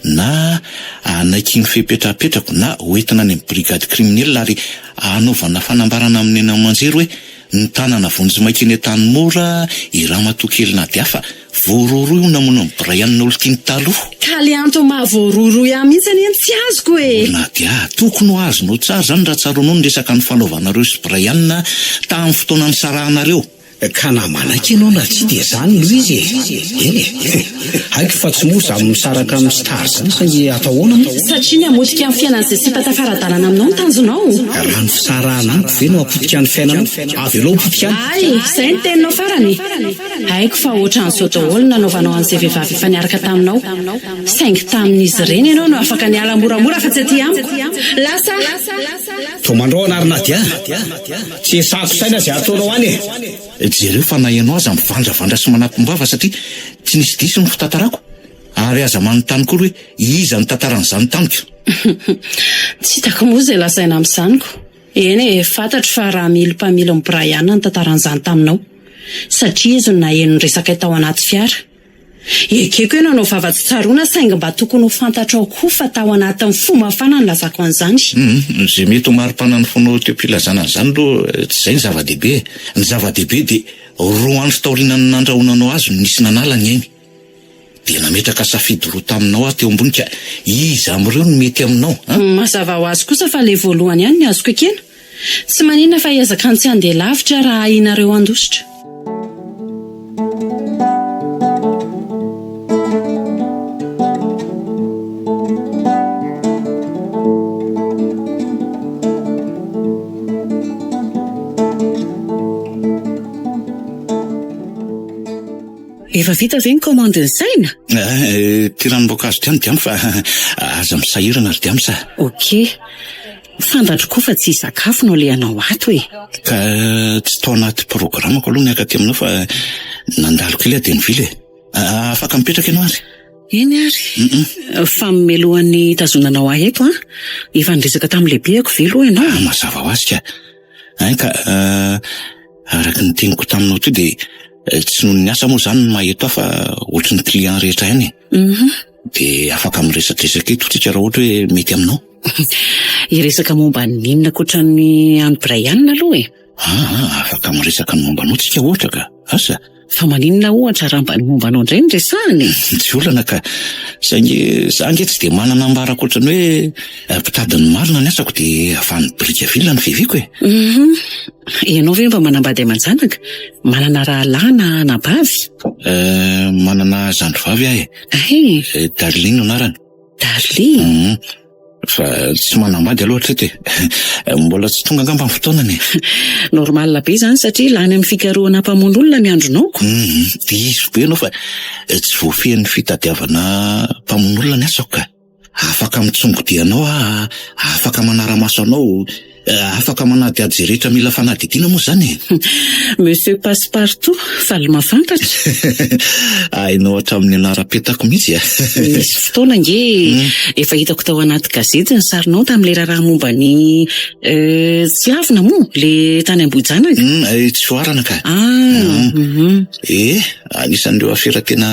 na anaiky ny fepetrapetrako na hoentina any amin'ny brigade kriminela ary anaovana fanambarana amin'ny eny amanjery hoe ny tanana vonjy eny tany mora i Ramatoakelina Diafa voaroroy namono ny Brian Oltiny taloha. Ka le anto mahavoaroroy ihany mihitsy any tsy azoko na dia tokony ho azonao tsara zany raha tsaronao ny resaka ny fanaovanareo sy Brian tamin'ny fotoana ny sarahanareo. Ka na manaiky ianao na tsy dia zany no izy haiko fa tsy moa zaho misaraka amin'ny star zany saingy atahoana satria ny amotika amin'ny fiainan'izay sy mpatafaradalana aminao ny tanjonao. Raha ny fisarahana amiko ve no apotika ny fiainanao avy aloha apotika ay izay ny teninao farany. Haiko fa ohatran'izao daholo nanaovanao an'izay vehivavy efa niaraka taminao saingy tamin'izy ireny ianao no afaka niala moramora fa tsy aty amiko lasa to mandraona ary Nadia tsy esako saina izay ataonao any jereo fa na ianao aza mivandravandra sy manampim-bava satria tsy nisy diso ny fitantarako ary aza manontany koa hoe iza ny tantaran'izany tamiko. Tsy hitako moa izay lasaina amin'izanyko. Eny fantatro fa raha milo mpamily amin'ny Brian ny tantaran'izany taminao satria izy no naheno ny resaka tao anaty fiara. Ekeko ianao no vava-tsy tsaroana saingy mba tokony ho fantatrao koa fa tao anatin'ny fomafana ny lazako an'izany. Zay mety ho mari-pana ny fonao teo am-pilazana an'izany aloha tsy izay ny zava-dehibe. Ny zava-dehibe dia roa andro taoriana ny nandrahonanao azy no nisy nanalany eny. Dia nametraka safidy roa taminao teo ambony ka iza amin'ireo no mety aminao. Mazava ho azy kosa fa le voalohany ihany ny azoko ekena. Tsy maninona fa hiezaka ny tsy andeha lavitra raha ahianareo andositra. Efa vita ve ny komandiny saina? Tiranom-boankazo tiany diamy fa aza misahirana ary diamy sa. Okey. Fantatro koa fa tsy sakafo no lehanao ato Ka tsy tao anaty programako aloha ny akaty aminao fa nandalo kely dia nivily afaka mipetraka ianao ary. Eny ary. Fa melohan'ny tazonanao ahy eto efa niresaka tamin'ny lehibeako ve aloha ianao? Mazava ho azy ka. Ka araka ny teniko taminao to dia tsy noho ny asa moa zany no maheto fa ohatry ny client rehetra ihany. Dia afaka miresadresaka eto tsika raha ohatra hoe mety aminao. Iresaka momba ninona koatra ny any Brian aloha afaka miresaka ny momba anao tsika ohatra ka asa. Fa maninona ohatra raha mba ny momba anao indray ny resahany? Tsy olana ka saingy za nge tsy dia manana ambarako ohatrany hoe mpitadiny marina ny asako dia afan'ny brika vilona ny vehiviako Ianao ve mba manambady aman-janaka? Manana rahalahy na anabavy? Manana zandry vavy Darlene anarany. Darlene? Fa tsy manambady aloha hatreto mbola tsy tonga angamba ny fotoanany. Normal be zany satria lany amin'ny fikarohana mpamono olona ny andronao. Diso be anao fa tsy voafehin'ny fitadiavana mpamono olona ny asako ka. Afaka mitsongo dianao afaka manara-maso anao Afaka manady ady zay rehetra mila fanadidina moa zany. Monsieur Passepartout, faly mafantatra. Hainao hatramin'ny anara-petako mihitsy a. Misy fotoana nge efa hitako tao anaty gazety ny sarinao tamin'le raharaha momba ny tsy avina moa le tany Ambohijanaka. Tsy oarana ka. Anisan'ireo afera tena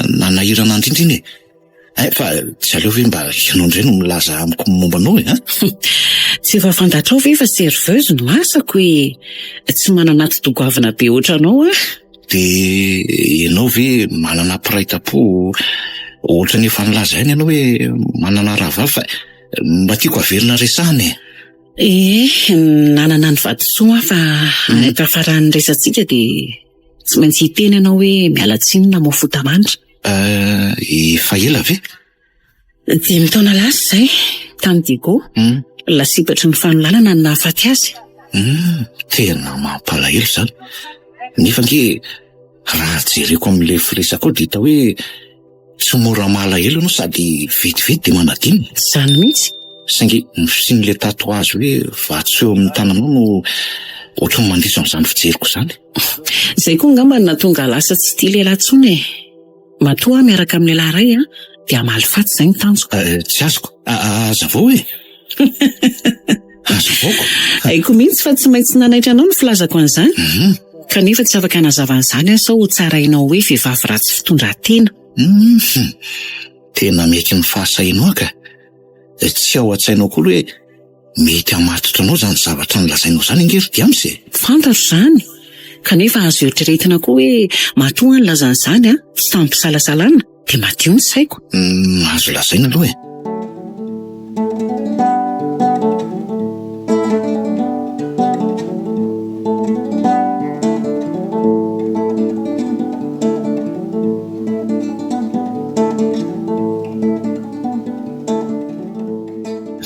nanahirana indrindra iny e. Fa tsy aleo ve mba ianao indray no milaza amiko momba anao e. Tsy efa fantatrao ve fa serveuse no asako hoe tsy manana ati-dogoavina be ohatranao a. De ianao ve manana piraitam-po ohatra ny efa nilaza ihany ianao hoe manana rahavavy fa mba tiako averina resahana e. Nanana ny vadisoa fa tafaran'ny resantsika de tsy maintsy hiteny ianao hoe miala tsinina mo fotamandra. Efa ela ve? 5 taona lasa zay tany Digo. Lasipatry ny fanolalana ny nahafaty azy. Tena mampalahelo zany. Nefa nge raha jereko amin'le firesako dia hita hoe tsy mora malahelo no sady vetivety dia manadiny. Zany mihitsy. Saingy misin'le tatouage hoe vatso eo amin'ny tananao no ohatran'ny mandiso amin'izany fijeriko zany. Zay koa ngamba natonga lasa tsy tia lehilahy intsony e. Matoa miaraka amin'ny lehilahy ray dia malifaty zay ny tanjoko. Tsy azoko. Aza vao e. Azo vaoko. Haiko mihitsy fa tsy maintsy nanaitra anao ny filazako an'izany. Kanefa tsy afaka nazava an'izany aho sao tsarainao hoe vehivavy ratsy fitondran-tena. Tena mety ny fahasainao ka. Tsy ao an-tsainao koa hoe mety hamatotra anao zany zavatra nilazainao zany angery dia amse. Fantatro zany. Kanefa azo eritreretina koa hoe matoa ny lazan'izany tsy tampy-salasalana dia madio ny saiko. Azo lazaina aloha e.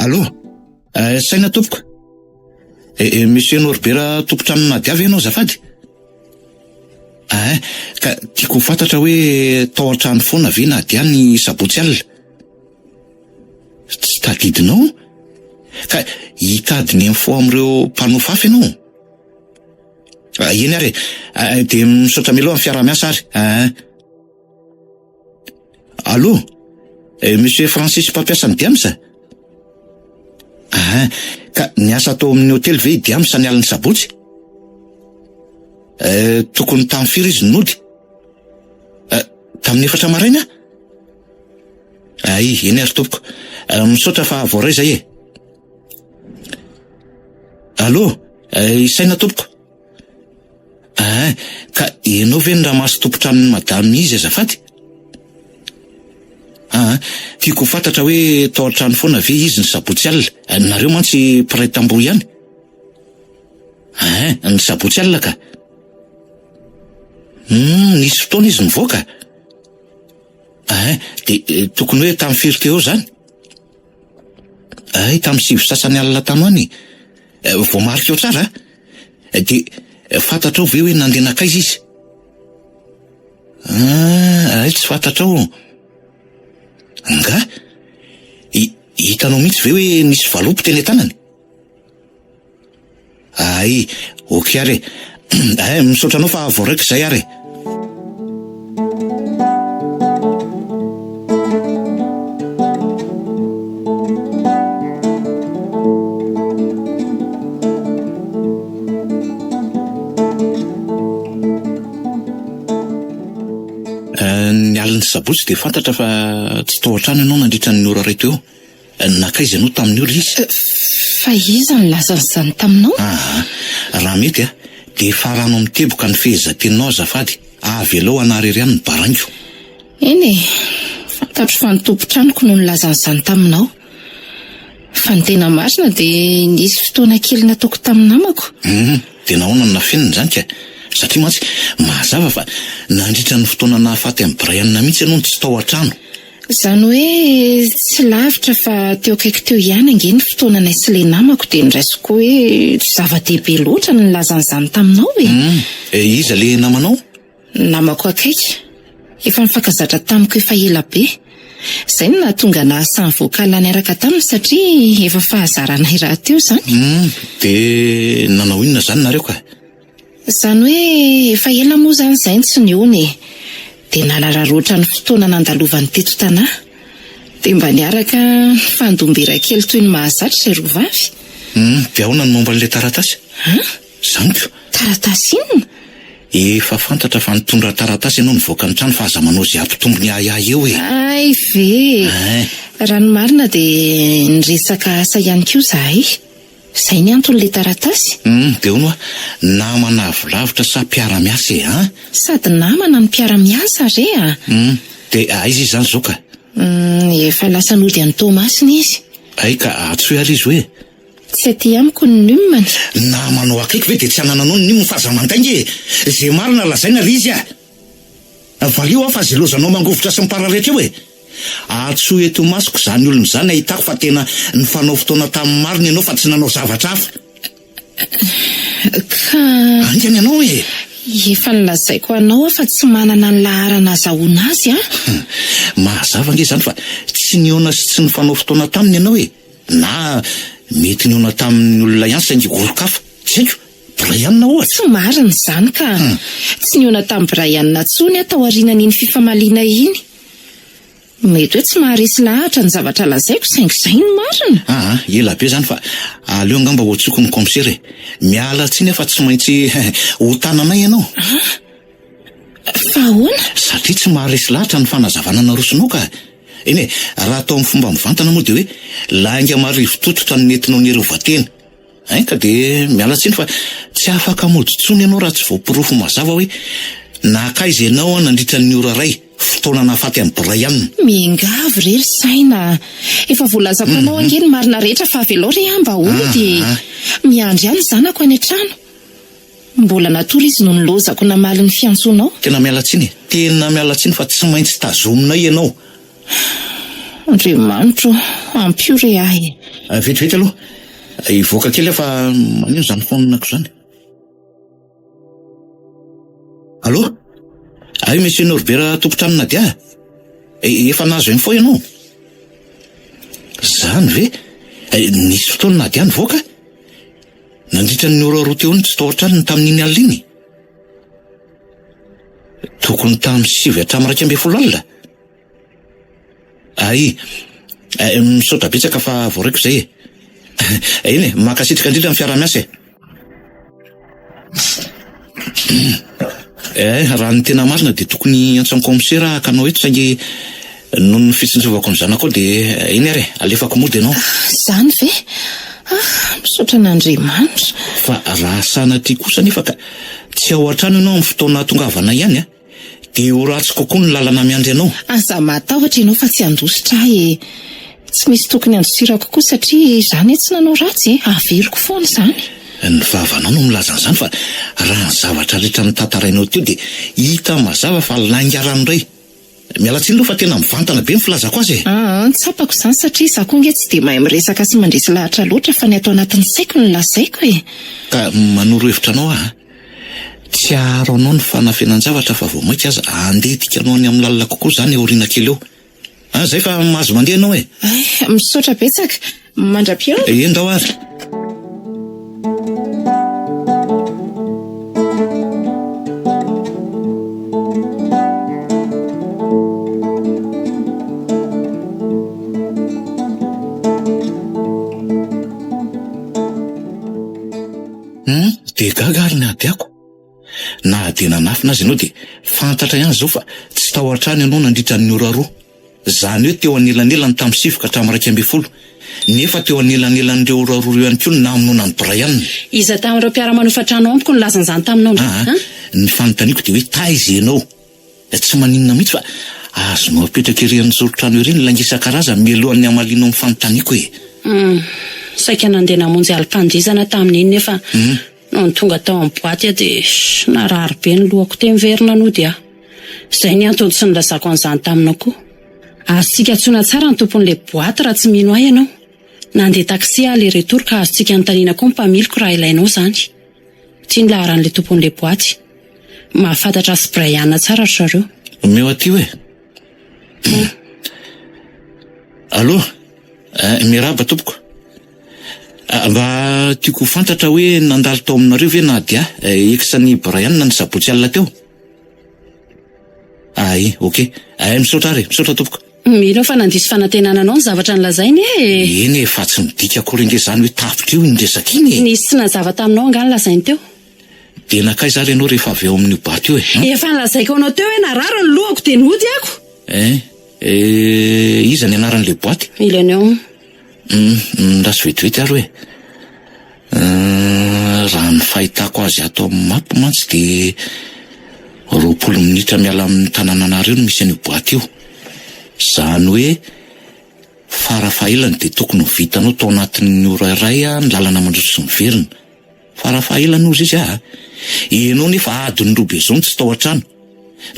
Allô? Saina tompoko. Monsieur Norbert tompotrano nadiavy ianao zafady? Ka tiako fantatra hoe tao an-trano foana ve na dia ny sabotsy alina? Tsy tadidinao? Ka hitadiny amin'fo amin'ireo mpanofafy ianao? Eny ary, dia misaotra mialoha amin'ny fiara-miasa ary. Allô? Monsieur Francis mpampiasa ny Diamsa? Ka niasa tao amin'ny hôtely ve Diamsa ny aliny sabotsy? Tokony tamin'ny firy izy nody? Tamin'ny 4 maraina? Eny ary tompoko. Misaotra fa voaray zay e. Allô? Saina tompoko. Ka ianao ve ny ramaso tompotranony madame izy azafady? Tiako fantatra hoe tao an-trano foana ve izy ny sabotsy alina? Nareo mantsy mpiray tamboho ihany? Ny sabotsy alina ka? Nisy fotoana izy mivoaka? Dia tokony hoe tamin'ny firy teo zany? Tamin'ny 5 sasany alina tano any. Voamarika eo tsara? Dia fantatrao ve hoe nandeha nakaiza izy? Tsy fantatrao. Nga? Hitanao mihitsy ve hoe nisy valopy teny an-tanany? Ok ary. Misaotra anao fa voaraiko zay ary. Ny aliny sabotsy dia fantatra fa tsy tao an-trano ianao nandritra ny ora reto eo. Nakaiza ianao tamin'ny ora izy? Fa iza ny lazan'izany taminao? Raha mety dia farano miteboka ny fehezan-teninao azafady. Avy aloha hanarary ihany ny barango. Eny e, fantatro fa ny tompon-tranoko no nilazan'izany taminao. Fa ny tena marina dia nisy fotoana kely nataoko tamin'ny namako. Dia nahoana ny nafenina izany ka? Satria mantsy mazava fa nandritra ny fotoana nahafaty amin'ny Brian mihitsy ianao tsy tao an-trano. Zany hoe tsy lavitra fa teo akaiky teo ihany ange ny fotoana naisy ilay namako dia niraisiko hoe tsy zava-dehibe loatra ny nilazan'izany taminao e. Iza le namanao? Namako akaiky. Efa nifankazatra tamiko efa ela be. Izay no nahatonga nahasahy voakala niaraka taminy satria efa fahazaranay raha teo izany. De nanao inona zany nareo ka? Izany hoe efa ela moa izany izay ny tsy niony. Dia nalararoatra ny fotoana nandalovan'ny teto tanahy. Dia mba niaraka fandombera kely toy ny mahazatra sy rovavy. Dia ahoana ny momba an'ilay taratasy? Zaniko. Taratasy inona? Efa fantatra fa nitondra taratasy ianao nivoaka ny trano fa aza manao izay ampitombony ahiahy eo e. Ay ve. Raha ny marina dia niresaka asa ihany koa izahay. Izay ny anton'ilay taratasy. Dia hono namana avolavitra sa mpiara-miasa e, ha? Sady namana ny mpiara-miasa re a. Dia aiza izany zao ka? Efa lasa nody an'ny Tomasiny izy. Ay ka atsoe ary izy hoe? Tsy aty amiko ny numany. Namanao akaiky ve dia tsy anananao ny nimo fahazamantaingy e. Izay marina lazaina ry izy a. Valio fa izay lozanao mangovotra sy mipararehetra eo e. Atsoe Tomasiko izany olona izany ahitako fa tena nifanao fotoana tamin'ny marina ianao fa tsy nanao zavatra hafa. Ka angany ianao e. efa nilazaiko anao fa tsy manana ny laharana azahoana azy a. Mazava nge izany fa tsy niona sy tsy nifanao fotoana taminy ianao e. Na mety niona tamin'ny olona ihany saingy orokafa. Tsy haiko, Brianna ohatra. Tsy marina izany ka. Tsy niona tamin'ny Brianna tsony aho tao aorianan'iny fifamaliana iny. Mety hoe tsy maharesy lahatra ny zavatra lazaiko saingy izay ny marina. Ela be izany fa aleo angamba ho antsoko ny komisera e. Miala tsiny efa tsy maintsy ho tananay ianao. Fa ahoana? Satria tsy maharesy lahatra ny fanazavana narosonao ka. Eny e, raha atao amin'ny fomba mivantana moa dia hoe lainga marivo tototra ny nentinao niarovatena. Ka dia miala tsiny fa tsy afaka mody tsony ianao raha tsy voapirofo mazava hoe nakaiza ianao nandritra ny ora ray fotoana nahafaty amin'ny Brianna. Miangavy rery saina. Efa voalazako anao angeny marina rehetra fa avy alao re mba ody. Miandry ihany zanako any an-trano. Mbola natory izy no nilozako namaly ny fiantsonao. Tena miala tsiny, tena miala tsiny fa tsy maintsy tazominay ianao. Andriamanitro, ampio re ahy. Vetivety aloha, ivoaka kely fa manino izany fononako izany. Allo? Ay, Monsieur Norbert tompon-trano Nadia. Efa nahazo info ianao? Zany ve? Nisy fotoana Nadia nivoaka? Nandritra ny ora roa teo ny tsy tao an-trano tamin'iny alina iny. Tokony tamin'ny 7:30 alina. Ay, misaotra betsaka fa voaraiko izay e. Eny e, makasitrika indrindra amin'ny fiara-miasa e. Raha ny tena marina dia tokony antsoiny komisera akanao eto saingy noho ny fitsinjovako ny zanako ao dia eny ary alefako mody ianao. Zany ve? Misaotra n'Andriamanitra. Fa raha sanatria kosa nefa ka tsy ao an-trano ianao amin'ny fotoana tongavana ihany a, dia ho ratsy kokoa ny lalana miandry anao. Aza matahotra ianao fa tsy andositra ahy e. Tsy misy tokony andosirako koa satria izany tsy nanao ratsy e. Averiko foana izany. Ny vavanao no milaza an'izany fa raha ny zavatra rehetra ny tantarainao teo dia hita mazava fa lainga ranoray. Miala tsiny aloha fa tena mivantana be ny filazako azy e. Tsapako izany satria izaho koa nge tsy dia mahay miresaka sy mandresy lahatra loatra fa ny atao anatin'ny saiko no lazaiko e. Ka manoro hevitra anao tsy aharo anao ny fanafenan-javatra fa vao mainka aza andetika anao any amin'ny lalina kokoa izany aoriana kely eo. Zay fa mahazo mandeha anao e. Misaotra betsaka. Mandra-pio. Endao ary. Dia gaga ary nahadiako. Na dia nanafina azy ianao dia fantatra ihany zao fa tsy tao an-trano ianao nandritra ny ora roa. Zany hoe teo anelanelany tamin'ny 7 ka hatramin'ny 12. Nefa teo anelan'elan'ireo ora roa ihany koa ny namonoana ny Brianna. Iza tamin'ireo mpiara-manofatrano amiko ny lazan'izany taminao ndray. Ny fanontaniako dia hoe taiza ianao. Tsy maninona mihitsy fa azonao apetraka ery amin'ny zoron-trano ery ny lainga isan-karazany mialohan'ny hamaliana amin'ny fanontaniako e. Saika nandeha namonjy alim-pandizana tamin'iny nefa no ny tonga tao amin'ny boaty dia narary be ny lohako temverina no dia. Izay ny antony sy nilazako an'izany taminao koa. Azontsika antsoina tsara ny tompon'ilay boaty raha tsy mino ahy ianao. Nandeha taksi aller retour ka azontsika anontaniana koa ny mpamiloko raha ilainao izany. Tia ny laharan'ilay tompon'ilay boaty. Mahafantatra sy Brianna tsara ry zareo. Meo aty hoe. Allô? Miarahaba tompoko. Mba tiako fantatra hoe nandalo tao aminareo ve na dia ekisany Brian ny sabotsy alina teo? Okey. Misaotra tompoko. Mino fa nandiso fanantenana anao ny zavatra nolazainy e. Eny fa tsy midika akory nge zany hoe tapitra io indresaka iny. Nisy tsy nazava taminao anga ny lazainy teo. De nakay zary ianao rehefa avy eo amin'io bato io e. Efa nalazaiko anao teo hoe nararo ny lohako de nody ako. Iza ny anaran'le boaty? Ilany eo. Raso vetivety ary hoe. Raha ny fahitako azy ato amin'ny mapy mantsy de 20 minitra miala amin'ny tanànanareo no misy an'io boaty io. Zany hoe farafahaelany de tokony vitanao tao anatin'ny ora iray ny lalana mandroso sy miverina. Farafahaelany ozy izy Ianao nefa adiny 2 be zao tsy tao an-trano.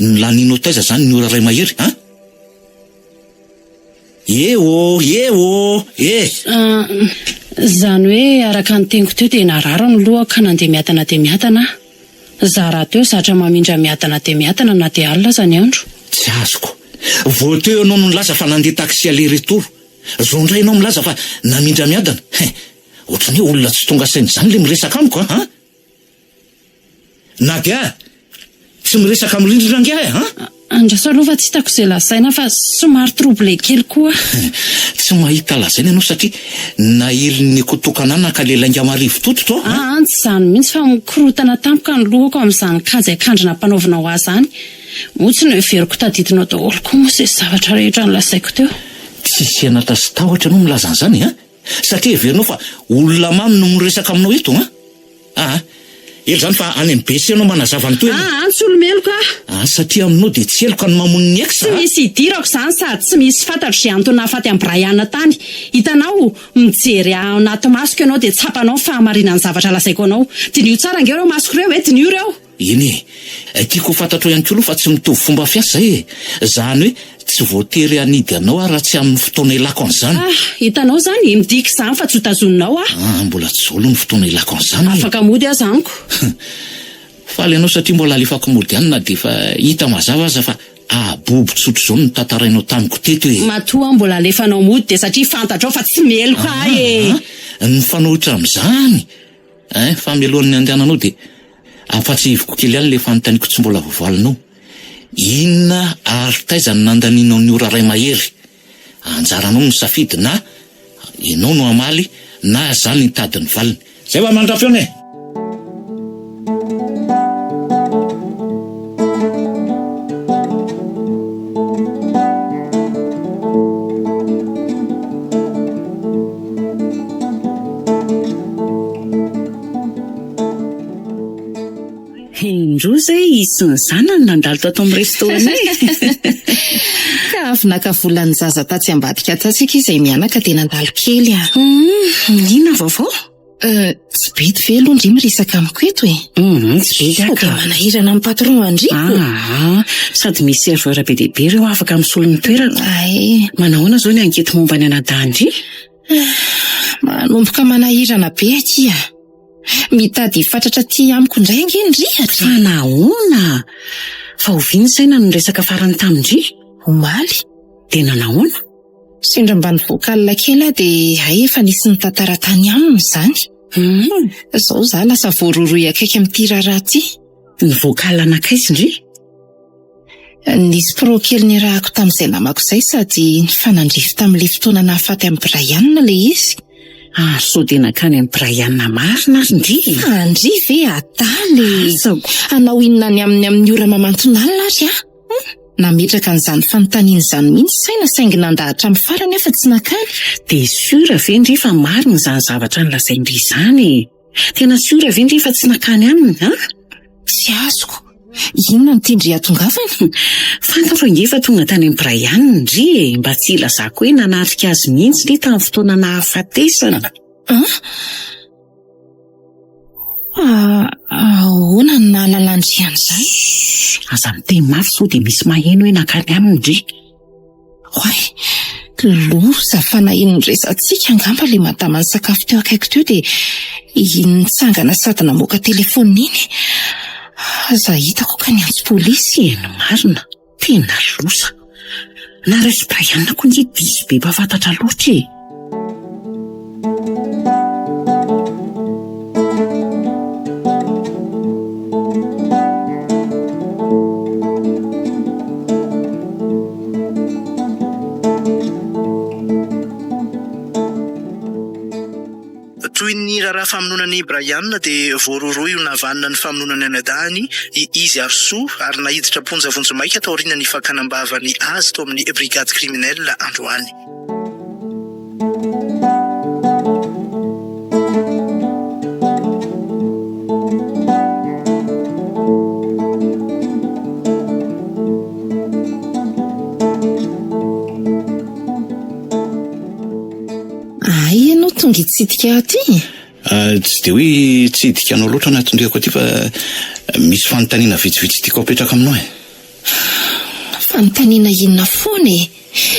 Ny laninao taiza zany ny ora iray mahery Zany hoe araka ny teniko teo de nararo ny lohako ka nandeha miatana. Za raha teo zatra mamindra miatana na de alina zany andro. Tsy azoko. Vao teo ianao no nilaza fa nandeha taxi aller-retour. Zao indray ianao milaza fa namindra miadana. Ohatrany hoe olona tsy tonga sainy zany le miresaka amiko Nadia, tsy miresaka amin'ny rindrina ange Andraso aloha fa tsy hitako izay lazaina fa somary trouble kely koa. Tsy mahita lazaina ianao satria nahelin'ny kotokanana ka lelangy marivo tototra Tsy zany mihitsy fa mikorotana tampoka ny lohako amin'izany kajy akandrina mpanaovina ho azy zany. Ohatsy ny veriko tadidinao daholo koa moa izay zavatra rehetra nolazaiko teo. Tsisy anatra sy tahotra no milaza an'izany satria heverinao fa olona mamy no miresaka aminao eto elo zany fa any amin'ny BC ianao manazava ny toerana. Tsy olomelo ka. Satria aminao de tsy eloka ny mamono ny ex. Tsy misy idirako zany sady tsy misy fantatro izay antony nahafaty amin'ny Brian tany. Hitanao mijery anaty masoko ianao de tsapanao fahamarinan'ny zavatra lazaiko anao. Dinio tsara ange reo masoko reo dinio reo. Eny tiako fantatro ihany koa fa tsy mitovy fomba fiasa zany hoe tsy voatery anidy anao raha tsy amin'ny fotoana ilako an'izany. Hitanao zany midika zany fa tsy hotazononao mbola tsy zolo ny fotoana ilako an'izany. Afaka mody aza amiko. Faly ianao satria mbola alefako mody ihany na de fa hita mazava aza fa bobo tsotro zao no tantarainao tamiko teto matoa mbola alefanao mody de satria fantatrao fa tsy meloka ny fanohitra amin'izany fa melohan'ny andehananao de afatsiviko kely ihany le fanontaniako tsy mbola voavalinao. Inona ary taiza ny nandaninao ny ora ray mahery? Anjaranao ny safidy na ianao no amaly na zany nitadiny valiny. Zay va mandrafy eo Indroa zay isy ny zanany nandalo tato amin'ny restoranay. Ka avy nakavolany zaza tatsy ambadika tatsika izay mianaka de nandalo kely Inona vaovao? Tsy bedy ve aloha ndry miresaka amiko eto Tsy bedy Sady manahirana amin'ny patron andry. Sady misy serveur be dia be reo afaka misolo ny toerana. Manahoana zao ny ankety momba ny anadandry? Manomboka manahirana be akia. Mitady fatratra ty amiko indray ange ndrihatra. Fa nahoana? Fa oviany saina no resaka farany tamindry. Omaly. De nanahoana? Sendra mbany vokalina kely de efa nisy ny tantara tany aminy zany. Zao za lasa voaroroy akaiky amin'ty raharaha ty. Ny vokalina anakaizy ndry? Nisy pro kely ny rahako tamin'izay namako izay sady ny fanandrify tamin'le fotoana nahafaty amin'ny Brian le izy. So de nakany amin'ny Brian marina azy ndry. Andry ve ataly. Anao inona ny amin'ny ora mamantonalina ary nametraka an'izany fanontaniana izany mihitsy saina saingy nandahatra amin'ny farany efa tsy nakany. De siora ve ndry fa marina izany zavatra nolazaindry izany? Tena siora ve ndry fa tsy nakany aminy Tsy azoko. Inona ny tindry atongavany? Fantatro ange fa tonga tany amin'ny Brian ndry mba tsy ilazako hoe nanatrika azy mihitsy ndry tamin'ny fotoana nahafatesana. Ahoana ny nahalalàndry an'izany? Aza miteny mafy sao de misy maheno hoe nakany aminy ndry. Loza fa naheno ny resantsika angamba le madama ny sakafo teo akaiky teo de nitsangana sady namoaka telefona iny. Aza hitako ka ny antso polisy. Marina, tena loza. na resy Brian koa ny diso be mpafantatra loatra e. Toy ny raharaha famonoanan'i Brian dia voaroroy io navanina ny famonoanany anadahany izy Arsoa ary nahiditra ponja vonjomaika tao aorian'ny fakanambavany azy tao amin'ny brigade criminelle androany. Ianao tonga hitsidika aty? Tsy dia hoe tsy hidikanao loatra anatondriako aty fa misy fanontaniana vitsivitsy tiako apetraka aminao e. Fanontaniana inona foana e?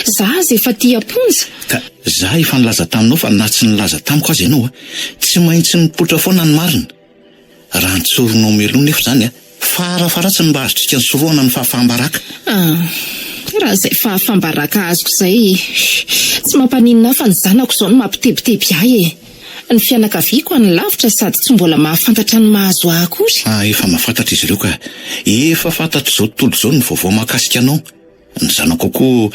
Za aza efa tia ponja. Ka za efa nilaza taminao fa na tsy nilaza tamiko azy ianao tsy maintsy nipotra foana ny marina. Raha nitsoronao meloa nefa zany farafaratsy mba azotrika ny soroana ny fahafahambaraka. Raha izay fahafahambaraka azoko izay tsy mampaninona fa ny zanako izao no mampitebiteby ahy e. Ny fianakaviako any lavitra sady tsy mbola mahafantatra ny mahazo ahy akory. Efa mahafantatra izy ireo ka efa fantatra izao tontolo izao ny vaovao mahakasika anao. Ny zanako koa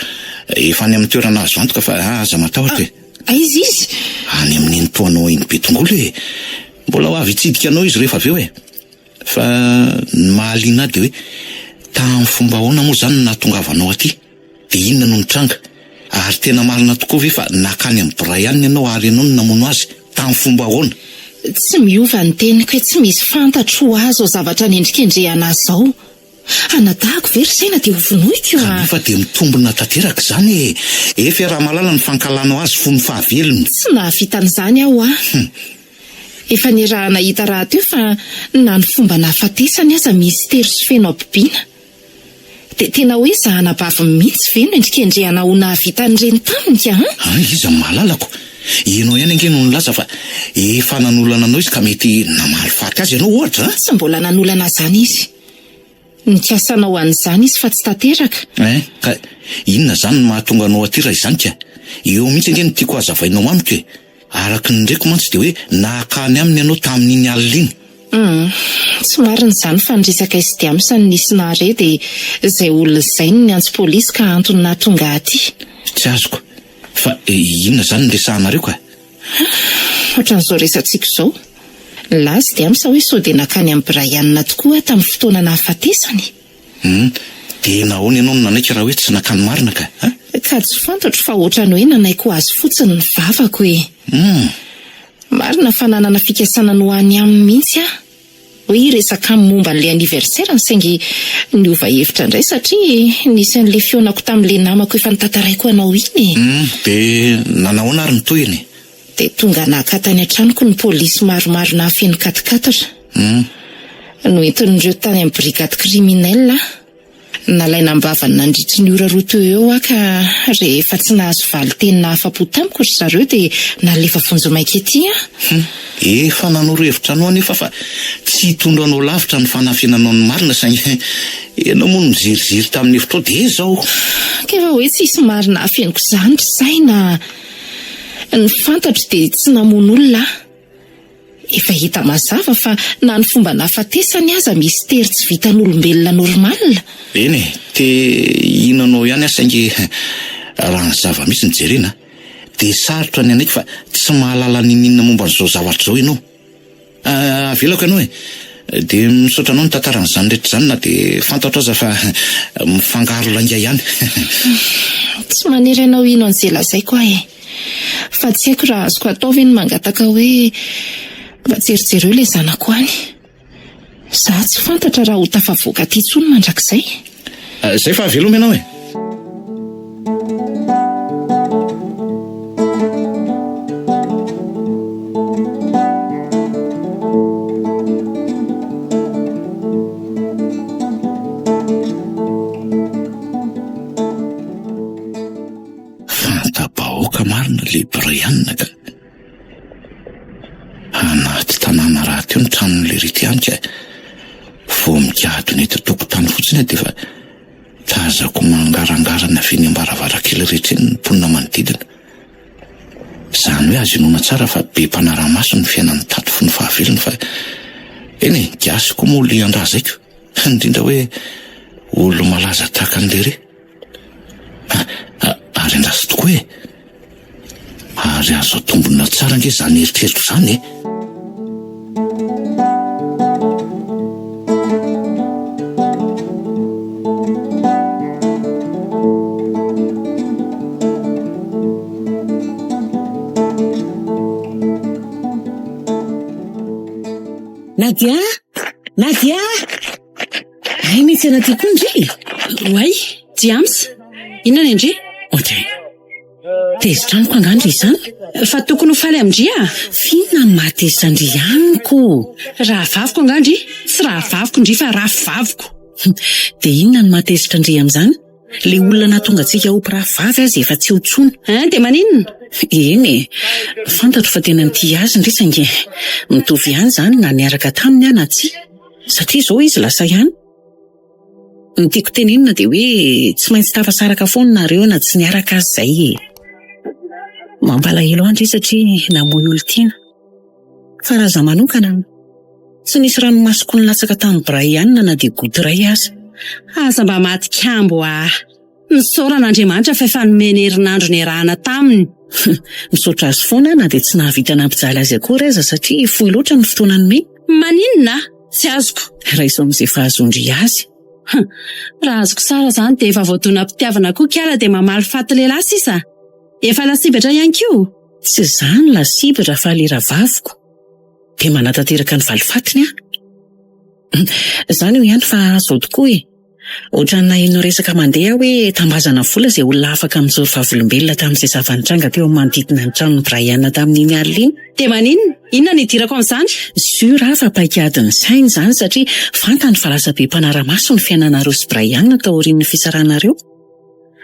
efa any amin'ny toerana azo antoka fa aza matahotra e. Aiza izy? Any amin'ny toanao iny be tongolo e. Mbola ho avy hitsidika anao izy rehefa avy eo e. Fa ny mahaliana dia hoe tamin'ny fomba ahoana moa zany nahatongavanao aty dia inona no nitranga ary tena marina tokoa ve fa nakany amin'ny Brian ianao ary ianao no namono azy tamin'ny fomba ahoana? Tsy miova ny teniko hoe tsy misy fantatro azo zavatra nendrikendrehana azy zao. Anadahako very saina dia hovonoiko kanefa dia mitombona tanteraka izany e. Efa raha malala ny fankalanao azy fony fahavelony. Tsy nahavita an'izany aho efa ny raha nahita raha teo fa na ny fomba nahafatesany aza mistero sy feno abibiana. Dia tena hoe zahanabavy mihitsy ve no endrikendrehana ho nahavita an'ireny taminy iza mahalalako. Ianao ihany ange no nilaza fa efa nanolana anao izy ka mety namalifaty azy ianao ohatra. Tsy mbola nanolana zany izy. Nikiasanao an'izany izy fa tsy tanteraka. Ka inona zany no mahatonga anao aty raha izany ka? Eo mihitsy ange no tiako hazavainao amiko e. Araka ny ndraiko mantsy dia hoe nahakany aminy ianao tamin'iny alina iny. Tsy marina izany fa niresaka izy dia amsany nisy nahare dia izay olona izay no niantso polisy ka antony nahatonga aty. Tsy azoko. Fa inona zany no resahanareo ka? Ohatran'izao resantsika izao. Lazy dia amsa hoe sao dia nakany amin'ny Brian tokoa tamin'ny fotoana nahafatesany. Dia nahoana ianao no nanaiky raha hoe tsy nakany marina ka? Ka tsy fantatro fa ohatrany hoe nanaiko azy fotsiny ny vavako e. Marina fa nanana fikasana no any aminy mihitsy hoe resaka momba n'ilay anniversaire saingy niova hevitra indray satria nisy an'ilay fionako tamin'ilay namako efa nitantaraiko anao iny. Dia nanahoana ary nitohiny? Dia tonga nakatany an-tranoko ny polisy maromaro nahafeno katikatatra. No entin'ireo tany amin'ny brigade criminelle nalaina ambavany nandritry ny ora roa teo eo ka rehefa tsy nahazo valy teny nahafa-po tamiko ry zareo dia nalefa vonjomaika ety efa nanoro-hevitra anao anefa fa tsy hitondro anao lavitra ny fanafenanao ny marina saingy ianao moa no miziriziry tamin'ny hevitra dia zao. Kefa hoe tsisy marina hafeniko izany ry saina. Ny fantatro dia tsy namono olona. Efa hita mazava fa na ny fomba nahafatesany aza misy tery tsy vitan'olombelona normalina. Eny dia inanao ihany saingy raha ny zava misy ny jerena dia sarotra ny anaiky fa tsy mahalala ninina momba n'izao zavatra izao ianao. Avelako ianao dia misaotra anao ny tantaran'izany rehetra izany na dia fantatra aza fa mifangaro langa ihany. Tsy manery anao ino an'izay lazaiko ahy fa tsy haiko raha azoko atao ve ny mangataka hoe mba jerijereo ilay zanako any. Za tsy fantatra raha ho tafavoaka aty intsony mandrakizay. Zay fa veloma ianao fantabahoaka marina le Brian ka. Anaty tanàna raha teo ny tranon'le rety ihany ka vao mikahadony eto tokotany fotsiny dia fa tazako mangarangarana avy eny am-baravarakely rehetra eny ny mponina manodidina. Izany hoe azo inoana tsara fa be mpanara-maso ny fiainan'ny tato fony fahavelony fa eny gasy koa moa le andrazaiko, indrindra hoe olo malaza tahaka an'le re. Ary andrazy tokoa e, ary azo atombona tsara nge zany eritreritro zany e. Nadia! Nadia! Ay, misy anaty koa ndry. Oay, James. Inona ny ndry? Ohatray. Tezitra amiko angandry izany? Fa tokony ho faly amindria? Fiona ny mahatezitra andry ihanyko. Raha vaviko angandry? Tsy raha vaviko ndry fa raha vaviko. Dia inona ny mahatezitra andry amin'izany? Le olona nahatonga antsika ho mpiravavy azy efa tsy ho tsony. Dia maninona? Eny, fantatro fa tena nity azy ndry saingy mitovy ihany izany na niaraka taminy na tsia. Satria izao izy lasa ihany. Ny tiako tenenina dia hoe tsy maintsy tafasaraka foana nareo na tsy niaraka azy izay. Mampalahelo andry satria namoy olo tiana. Fa raha zaho manokana, tsy nisy ranomasoko nilatsaka tamin'ny Brian na dia gody iray aza. Aza mba maty kambo nisaoran'Andriamanitra fa efa nomeny herinandro niarahana taminy. Misaotra azy foana na dia tsy nahavita nampijaly azy akory aza satria fohy loatra ny fotoana nomeny. Maninona? Tsy azoko. Raha izao amin'izay fahazondry azy. Raha azoko tsara izany dia efa voadona mpitiavana koa kiala dia mamaly faty lehilahy sisa. Efa lasibatra ihany koa. Tsy izany lasibatra fa lera vaviko. Dia manatanteraka ny valifatiny aho. Izany io ihany fa azao tokoa e. Ohatran'ny nahenao resaka mandeha hoe tambazana vola izay olona afaka mijoro vavolombelona tamin'izay zavanitranga teo amin'ny manodidina ny tranon'ny Brian tamin'iny alina iny. Dia maninona? Inona ny idirako amin'izany? Sura fa paikadiny saina izany satria fantany fa lasa be mpanara-maso ny fiainanareo sy Brian tao aorian'ny fisaranareo.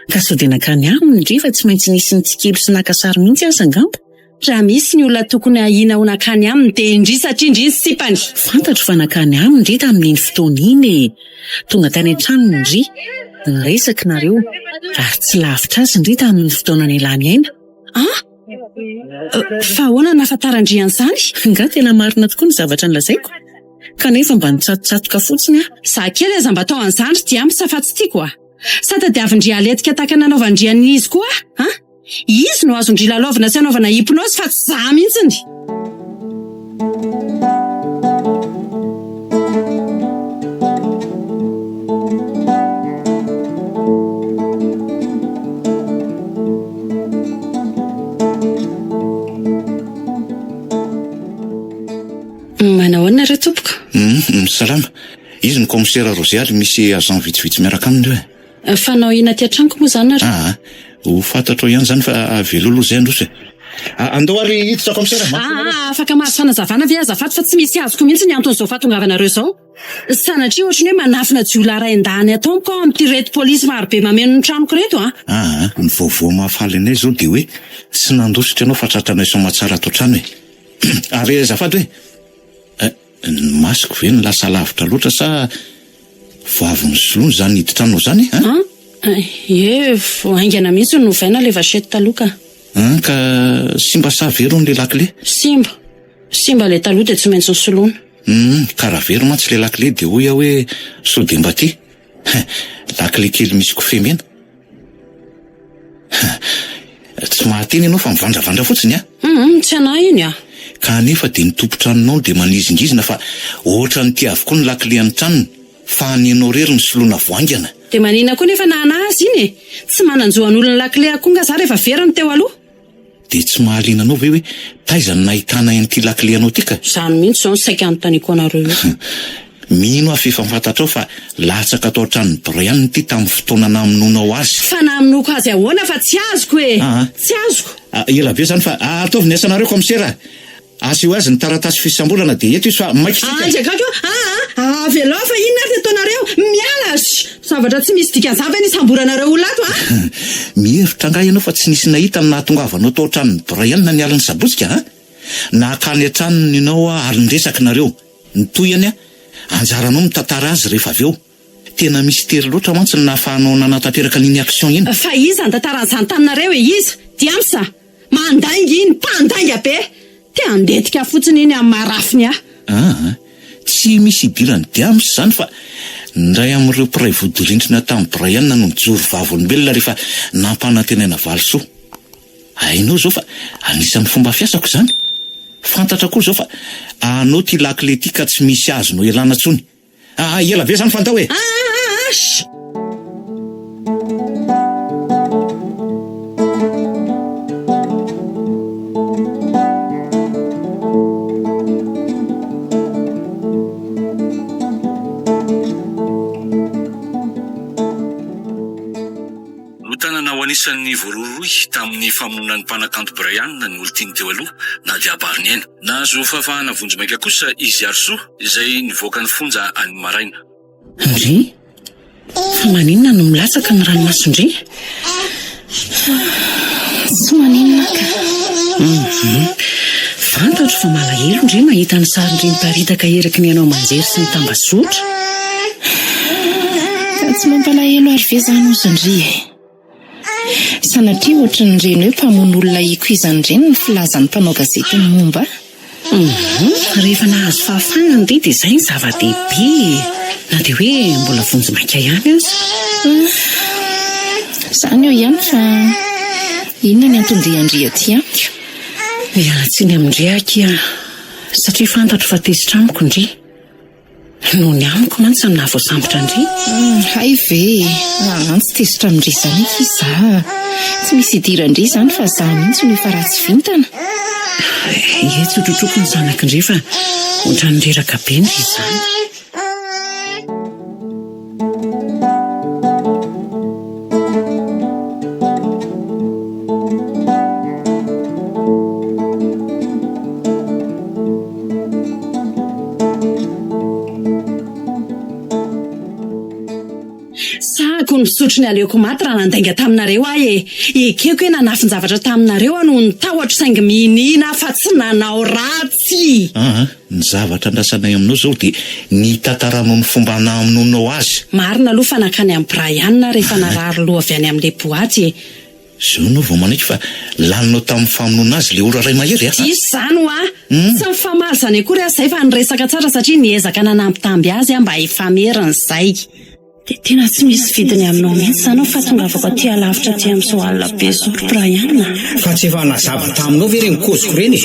Ka sao dia nakany aminy ndry fa tsy maintsy nisy ny tsikilo sy nakasary mihitsy aza angamba. Raha misy ny olona tokony ahina ho nakany aminy dia indry satria indry ny sipany. Fantatro fa nakany aminy ndry tamin'iny fotoana iny e. Tonga tany an-tranony ndry niresaka nareo ary tsy lavitra azy ndry tamin'ny fotoana nilany aina. Fa ahoana nahafantarandry an'izany? Nga tena marina tokoa ny zavatra nilazaiko. Kanefa mba nitsatotsatoka fotsiny aho. Za kely aza mba tao an'izany dia fa tsy tiako Sa tadiavindry aletika tahaka nanaovandriany izy koa Izy no azondry lalaovina sy anaovana hipnose fa tsy za mihitsiny. Manahoana ry tompoko? Salama. Izy ny commissaire Rosialy misy agent vitsivitsy miaraka aminy io e. Fanao ina ty an-tranoko moa zany ho fantatro ihany zany fa velolo zay androso. Andao ary hiditra commissaire. Afaka mahazo fanazavana ve azafady fa tsy misy azoko mihitsy ny anton'izao fahatongavanareo izao. Sanatria ohatrany hoe manafina jiolahy ray an-dany ataonko amin'ity reto polisy marobe mameno ny tranoko reto ny vaovao mahafaly anay zao dia hoe tsy nandositra ianao fa tratranay somatsara ato trano ary azafady hoe ny masiko ve ny lasa lavitra loatra sa vavy misoloany zany hiditra anao zany aingana mihitsy no vaina le vachety taloka. Ka simba savero ny le lakile? Simba le taloha dia tsy maintsy ny soloana. Karavero mantsy le lakile dia hoy aho hoe sodemba ty. Lakile kely misy kofemena. Tsy mahateny ianao fa mivandravandra fotsiny tsy anahy iny kanefa dia ny tompo-tranonao dia manizingizina fa ohatra ny ty avokoa ny lakile any tranony fa anenao rery ny soloana voangana. Dia manina koa nefa na anazy iny tsy mananjoan'olona lakile akonga za rehefa verany teo aloha. Dia tsy mahaliana anao ve hoe taizany nahitana an'ity lakile anao ty ka? Izany mihitsy izao ny saika anontaniako anareo io. Mino aho efa fantatrao fa latsaka tao an-tranony Brian ty tamin'ny fotoana namononao azy. Fa namonoko azy ahoana fa tsy azoko tsy azoko. Ela be zany fa ataovy ny asanareo commissaire. Asio azy ny taratasy fisambolana dia eto izy fa maikisika. Velao fa inona ary ataonareo? Miala zavatra tsy misy dikan'izany ny samboranareo olona ato Mihevitra angaha ianao fa tsy nisy nahita ny nahatongavanao tao an-tranony Brian na niala ny sabotsika nakany an-tranony ianao ary niresaky nareo ny toyany anjaranao mitantara azy rehefa avy eo tena mistery loatra mantsy ny nahafahanao nanatanteraka n'iny action iny. Fa iza ny tantaran'izany taminareo e iza? Diamsa, mandainga iny, mpandainga be. Te andetika fotsiny iny amin'ny marafiny ah. Tsy misy idirany Diams zany fa ndray amin'ireo mpiray vodorindrina tamin'ny Brian no nijoro vavolombelona rehefa nampanantenana valisoa. Hainao zao fa anisan'ny fomba fiasako zany. Fantatra koa zao fa anao ty lakile ty ka tsy misy azonao elana tsony. Ela be zany fantao e. Anisan'ny voaroroy tamin'ny famononan'ny mpanakanto Brian ny olon-tiany teo aloha na dia abariny aina. Nahazo fahafahana vonjy-maika kosa izy Arsoa izay nivoaka ny fonja any maraina. Ndry? Fa maninona no milatsaka ny ranomasondry? Tsy maninona ka. Fantatro fa malahelo ndry mahita ny sarindry miparitaka eraky ny anao manjery sy ny tambazotra. Ka tsy mampalahelo ary ve zany ozy ndry e? Sanatria ohatry ny reny hoe mpamon'olona ikoizany reny ny filazan'ny mpanao gazety ny momba. Rehefa nahazo fahafahana ndry dia izay ny zava-dehibe. Na dia hoe mbola vonjy-maika ihany aza. Zany eo ihany fa inona ny antondriandria ty amiko? Mialatsiny amindriakia satria fantatro fa tezitra amiko ndry. No ny amiko mantsy ny nahavoasambotra ndry. Hay ve, tsy tezitra amindry zany eky iza. Tsy misy idirandry zany fa za mihitsy no efa ratsy vintana. Tsotrotroko ny zanakindry fa ohatrany reraka be ndry izany. Sako nisotro ny aleoko maty raha nandainga taminareo ahy e. Ekeko hoe nanafin-javatra taminareo no nitahotra saingy minina fa tsy nanao ratsy. Ny zavatra andrasanay aminao zao dia ny tantaranao ny fomba namonoanao azy. Marina aloha fa nakany amin'ny Brian rehefa narary loha avy any amin'ilay boaty e. Zao no vao manaiky fa laninao tamin'ny famonoana azy le ora ray mahery Tsisy zany ho Tsy mifamaly zany akory zay fa niresaka tsara satria niezaka nanampitamby azy mba hifameriny zay. Dia tena tsy misy vidiny aminao mihitsy zany fa tonga avako aty alavitra aty amin'izao alina be zao Brian. Fa tsy efa nazava taminao ve reny koziko reny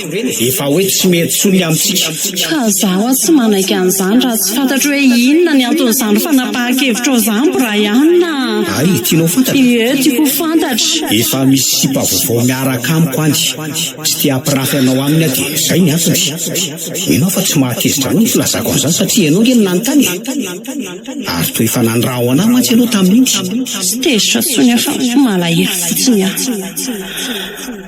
efa hoe tsy mety tsony amintsika. Ka zaho tsy manaiky an'izany raha tsy fantatro hoe inona ny anton'izany fanapahan-kevitra zany Brian. Ay, tianao fantatra? Tiako fantatra. Efa misy sipa vaovao miaraka amiko any. Tsy tia hampirafy anao aminy aty. Zay ny antony. Ianao fa tsy mahatezitra ny filazako an'izany satria ianao nge nanontany. Ary toa efa nandraho anahy mantsy ianao tamin'iny. Tsy tezitra tsony fa malahelo fotsiny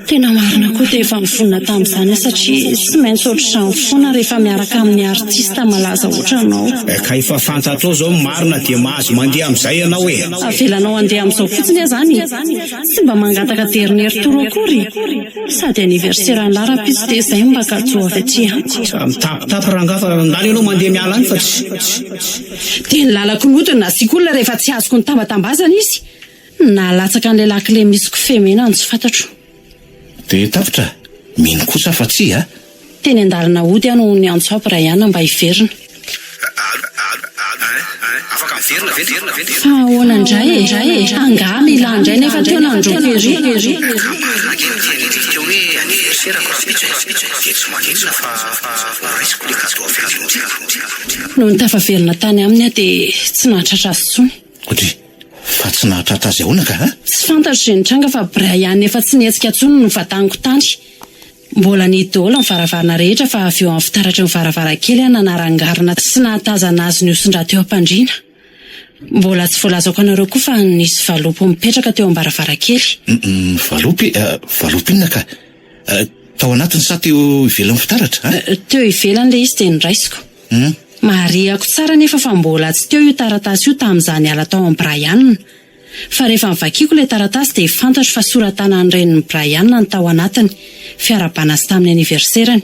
Tena marina koa dia efa mivonina tamin'izany satria tsy maintsy ohatr'izany foana rehefa miaraka amin'ny artista malaza ohatranao. Ka efa fantatrao zao marina dia mahazo mandeha amin'izay ianao e. Avelanao andeha amin'izao fotsiny zany. Tsy mba mangataka dernier tour akory. Sady aniverseran'ny lara-pitsy dia izay mba kajo avy aty mitapitapy rangafa ndany ianao mandeha miala any fa tsy. Dia ny lalako nodiny nasiaka olona rehefa tsy azoko ny tambatambazana izy. Nalatsaka an'ilay lakile misy kofemena ny tsy fantatro. Dia tapitra, mino kosa fa tsy Teny andalina ody no ny antsao Brian mba hiverina. Afaka miverina ve? Fa ahoana indray anga mila indray nefa teo nandroko ery. Teo hoe aniverserako dia tsy manitsina fa raisiko le kado avy No nitafaverina tany aminy dia tsy nahatratra azy tsony. Otry, fa tsy nahatratra azy ahoana ka Tsy fantatro izay nitranga fa Brian efa tsy nihetsika tsony no vataniko tany. Mbola ny daholo ny varavarana rehetra fa avy eo amin'ny fitaratra ny varavarankely nanarangarina sy nahatazana azy ny osindra teo am-pandriana. Mbola tsy voalazako anareo koa fa nisy valopy mipetraka teo am-baravarankely. Valopy inona ka? Tao anatiny sa teo ivelan'ny fitaratra? Teo ivelany le izy dia niraisiko. Mariako tsara nefa fa mbola tsy teo io taratasy io tamin'izany ala tao amin'ny Brian. Fa rehefa mivakiako ilay taratasy dia fantatro fa soratana ny reniny Brian ny tao anatiny. Fiarabana sy tamin'ny aniverserany.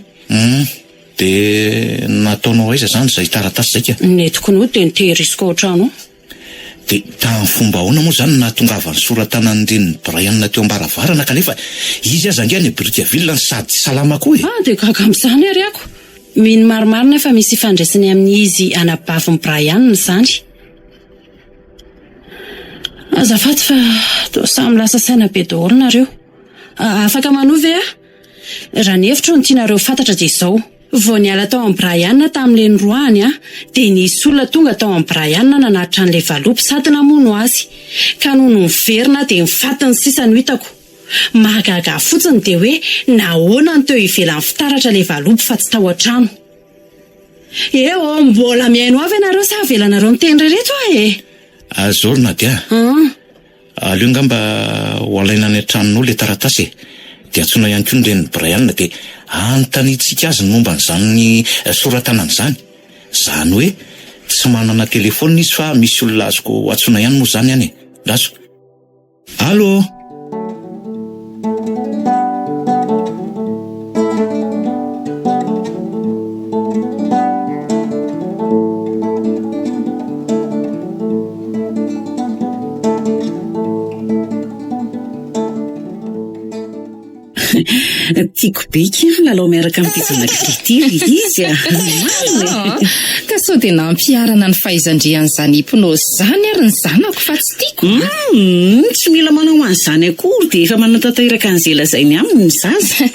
Dia nataonao aiza zany izay taratasy zay ka? Netiko no dia nitehiriziko ao trano. De tamin'ny fomba ahoana moa zany nahatongavany soratanan'ireny Brian teo ambaravarana kanefa izy aza angeny Brickaville sady salama koa e. De gaga amin'izany ary ako. Mino maromaro nefa misy ifandraisany amin'izy anabavin'ny Brian zany. Azafady fa toa samy lasa saina be daholo nareo. Afaka manova raha ny hevitro ny tianareo fantatra dia izao. Vao niala tao amin'ny Brian tamin'ilay noroany dia nisy olona tonga tao amin'ny Brian nanatitra an'ilay valopy sady namono azy. Ka noho niverina dia nifatiny sisa no hitako. Mahagaga fotsiny dia hoe nahoana ny teo ivelan'ny fitaratra ilay valopy fa tsy tao an-trano. Mbola miaino avy ianareo sa avelanareo miteny rehetra e? Azorina dia. Aleo ngamba ho alaina any an-tranonao le taratasy dia antsoina ihany koa ny Brian dia anontanitsika azy ny momba n'izany soratanan'izany. Zany hoe tsy manana telefona izy fa misy olona azoko antsoina ihany moa zany any. Lazo. Allô? Tiako bika lalao miaraka amin'ny zanak'ity izy ka sao dia nampiarana ny fahaizandrian'izany hipnose zany ary ny zanako fa tsy tiako. Tsy mila manao an'izany akory dia efa manatateraka an'izay lazainy aminy ny zaza.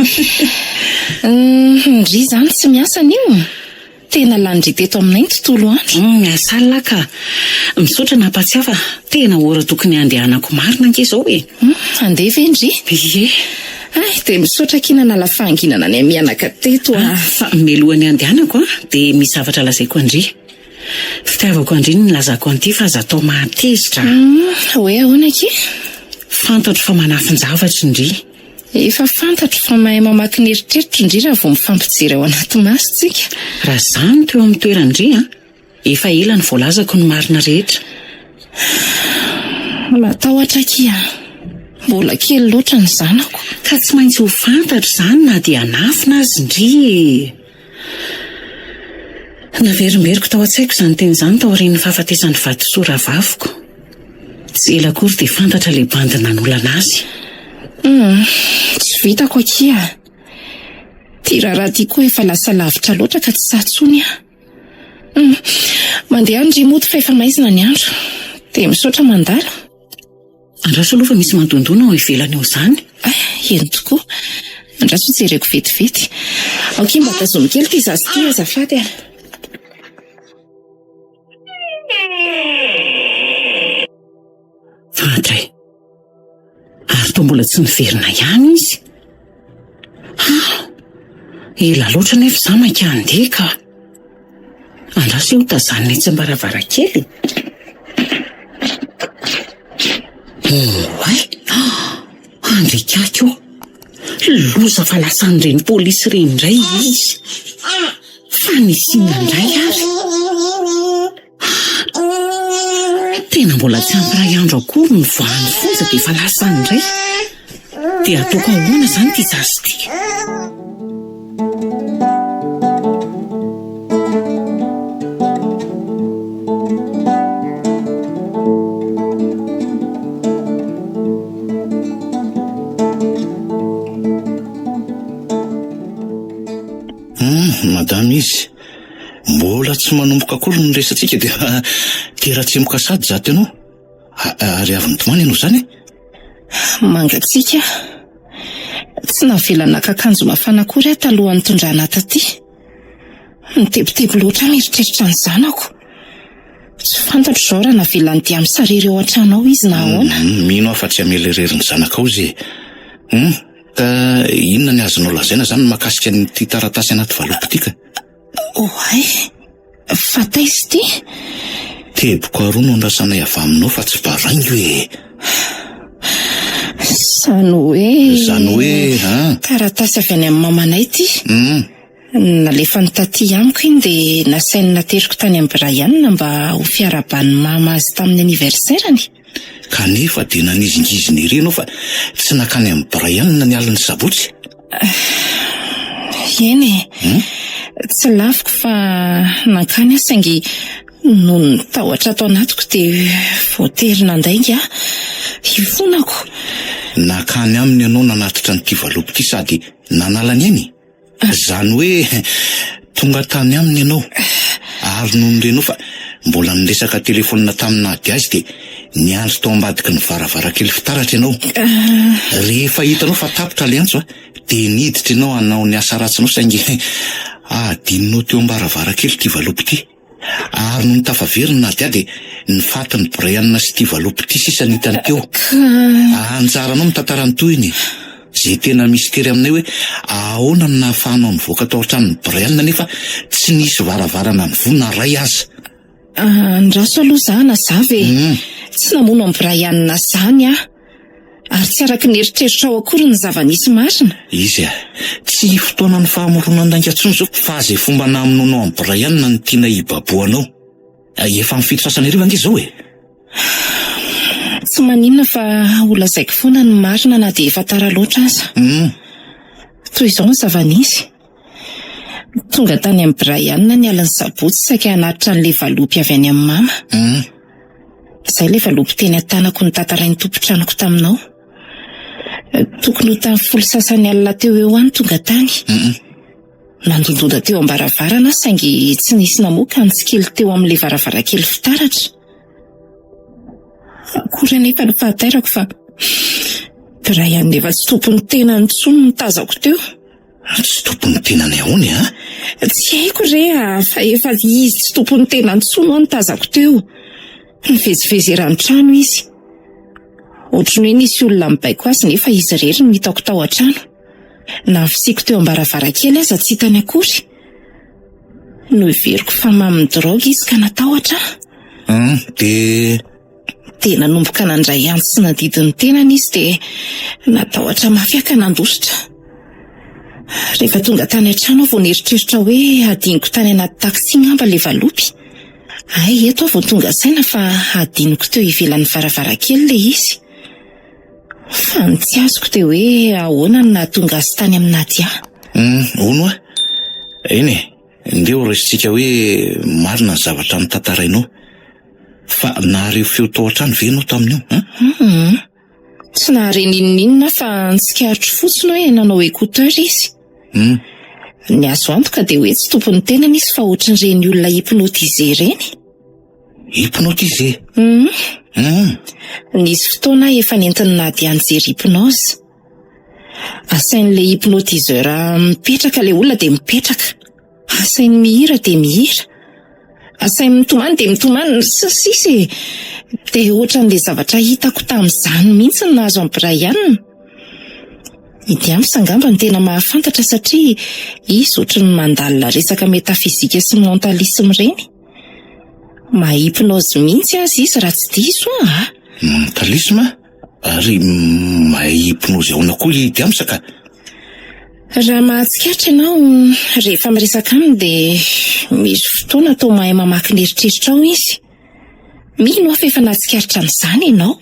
Ndry zany tsy miasa an'io. Tena landry teto aminay ny tontolo andro. Miasa alina ka. Misaotra nampatsiafa tena ora tokony andehanako marina anke izao e. Andeha ve ndry? Ie. Dia misaotra kina nala fahanginana ny mianaka teto fa melohany andehanako dia misy zavatra lazaiko andry. Fitiavako andry ny lazako an'ity fa aza atao mahatezitra. Hoe ahoana ke? Fantatro fa manafinjavatra ndry. Efa fantatro fa mahay mamaky ny eritreritro ndry raha vao mifampijery ao anaty masontsika. Raha zany teo amin'ny toerana ndry efa ela ny voalazako ny marina rehetra. Matahotra kia. Mbola kely loatra ny zanako. Ka tsy maintsy ho fantatro zany na dia anafina azy ndry. Naverimberiko tao an-tsaiko izany teny izany tao aorian'ny fahafatesany vatosoa vaviko. Tsy ela akory dia fantatra ilay bandy nanolana azy. Tsy vitako akia. Ty raha ty koa efa lasa lavitra loatra ka tsy satsony mandeha ndry moto fa efa maizina ny andro. Dia misaotra mandalo. Andraso aloha fa misy mandondona ao ivelany eo izany. Eny tokoa. Andraso jereko vetivety. Okey, mba tazomy kely ty zazy ty azafady Fantray. Ary toa mbola tsy niverina ihany izy. Ela loatra nefa za maika andeha ka. Andraso eo tazanina etsy am-baravarakely. Andrikako loza fa lasa an'ireny polisy ireny indray izy. Fa nisina indray ary. Tena mbola tsy ampy iray andro akory ny voan'ny fonja dia efa lasa indray. Dia ataoko ahoana zany ty zazy ty? Madame izy mbola tsy manomboka akory ny resantsika dia tera-tsemoka sady zato ianao. Ary avy nitomany ianao zany? Mangatsika. Tsy navelana kakanjo mafana akory talohan'ny tondrana taty. Mitebiteby loatra mieritreritra ny zanako. Tsy fantatro izao raha navelany dia misarere ao an-trano ao izy na ahoana. Mino afa tsy amelireriny zanakao izy. Ka inona ny azonao lazaina zany makasika nyty taratasy anaty valopy tika? Fata izy ty? Teboko aroa no andrasanay avy aminao fa tsy baraingo hoe. Zany hoe taratasy avy any amin'ny mamanay ty. Nalefa ny taty amiko iny dia nasainy nateriko tany amin'ny Brian mba ho fiaraban'ny mama azy tamin'ny aniversairany. Kanefa dia nanizingiziny ery ianao fa tsy nakany amin'ny Brian ny aliny sabotsy. Eny tsy laviko fa nankany saingy no nitahotra ato anatiko dia voatery nandainga hifonako. Nakany aminy ianao nanatitra ny tivalopo ity sady nanalany eny. Zany hoe tonga tany aminy ianao. Ary noho renao fa mbola niresaka telefônina taminady azy dia niandry tao ambadiky ny varavarakely fitaratra ianao. Rehefa hitanao fa tapitra le antso dia niditra ianao hanao ny asa ratsinao saingy adininao teo ambaravarakely tivalopo ity. Ary noho nitafaveriny nady dia nifatiny Brian sy tivalopo ity sisa nitany teo. Anjaranao mitantara ny toyiny. Zay tena mistery aminay hoe ahoana no nahafahanao nivoaka tao an-tranon'ny Brian nefa tsy nisy varavarana mivona ray aza. Andraso aloha zana zavy tsy namono amin'ny Brian zany ary tsy araky ny eritreritra ao akory ny zava-nisy marina. Izy tsy fotoana ny fahamorona an-dainga intsony zao fa zay fomba namonoanao amin'ny Brian no tiana hibaboanao. Efa mifidy sasany ariva ange zao Tsy maninona fa olazaiko foana ny marina na dia efa tara loatra aza. Toy izao ny zava-nisy. Tonga tany amin'ny Brian ny aliny sabotsy saika hanatitra an'ilay valopy avy any amin'ny mama. Izay ilay valopy teny an-tanako ny tantarain'ny tompon-tranoko taminao. Tokony ho tamin'ny folo sasany alina teo eo any tonga tany. Nandondoda teo ambaravarana saingy tsy nisy namoaka ny tsikely teo amin'ilay varavarakely fitaratra. Akory anefa ny fahatarako fa Brian nefa tsy tompony tena ntsony ny tazako teo. Tsy tompony tena ny ahoany Tsy haiko fa efa izy tsy tompony tena ntsony ho ny tazako teo. Nivezivezerany trano izy. Ohatrany hoe nisy olona mibaiko azy nefa izy rery no hitako tao an-trano. Na fisiko teo ambaravarакely aza tsy hitany akory. No iveriko fa mamy drogy izy ka natahotra. Dia nanomboka nandray antsy sy nadidiny tenany izy dia natahotra mafy ka nandositra. Rehefa tonga tany an-trano vao neritreritra hoe adiniko tany anaty taksi ngamba le valopy. Eto vao tonga saina fa adiniko teo ivelan'ny varavarakely le izy. Fa ny tsy azoko dia hoe ahoana no nahatonga azy tany aminady Ono eny ndeo resitsika hoe marina ny zavatra ny tantarainao. Fa nahareo feo tao an-trano ve ianao tamin'io? Tsy nahare ninona fa nitsikaritro fotsiny hoe nanao écouteur izy. Ny azo antoka dia hoe tsy tompony tena izy fa ohatran'ireny olona hypnotisé reny. Hypnotisé? Nisy fotoana efa nentiny nady anjery hypnose. Asain'ilay hypnotiseur mipetraka ilay olona dia mipetraka. Asainy mihira dia mihira. Asainy mitomany dia mitomany sisy. Dia ohatran'ilay zavatra hitako tamin'izany mihitsy ny nahazo amin'ny Brian. Idy amsa angamba ny tena mahafantatra satria izy ohatrany mandalina resaka metafizika sy mentalisme reny. Maha-hypnose mihitsy azy izy raha tsy diso Mentalisme? Ary maha-hypnose ahoana koa idy amsa ka? Raha mahatsikaritra ianao rehefa miresaka aminy dia misy fotoana atao mahay mamaky ny eritreritra ao izy. Mino afa efa nahatsikaritra an'izany ianao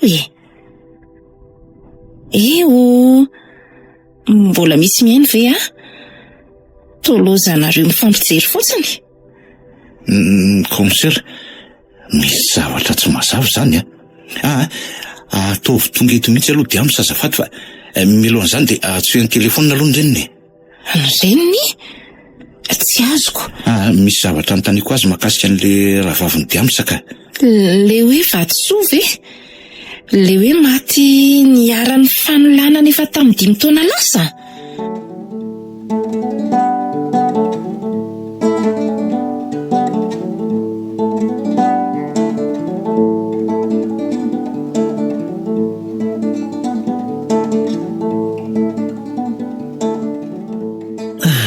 mbola misy miainy ve tolozanareo mifampijery fotsiny? Commissaire, misy zavatra tsy mazava zany ataovy tonga eto mihitsy aloha dia amsa azafady fa milohan'izany dia atsoen'ny telefônina aloha ny reniny. Reniny? Tsy azoko. Misy zavatra notaniako azy mahakasika an'le rahavaviny dia amsa ka. Le hoe vatosoa ve? Le hoe maty niaran'ny fanolanana efa tamin'ny 5 taona lasa?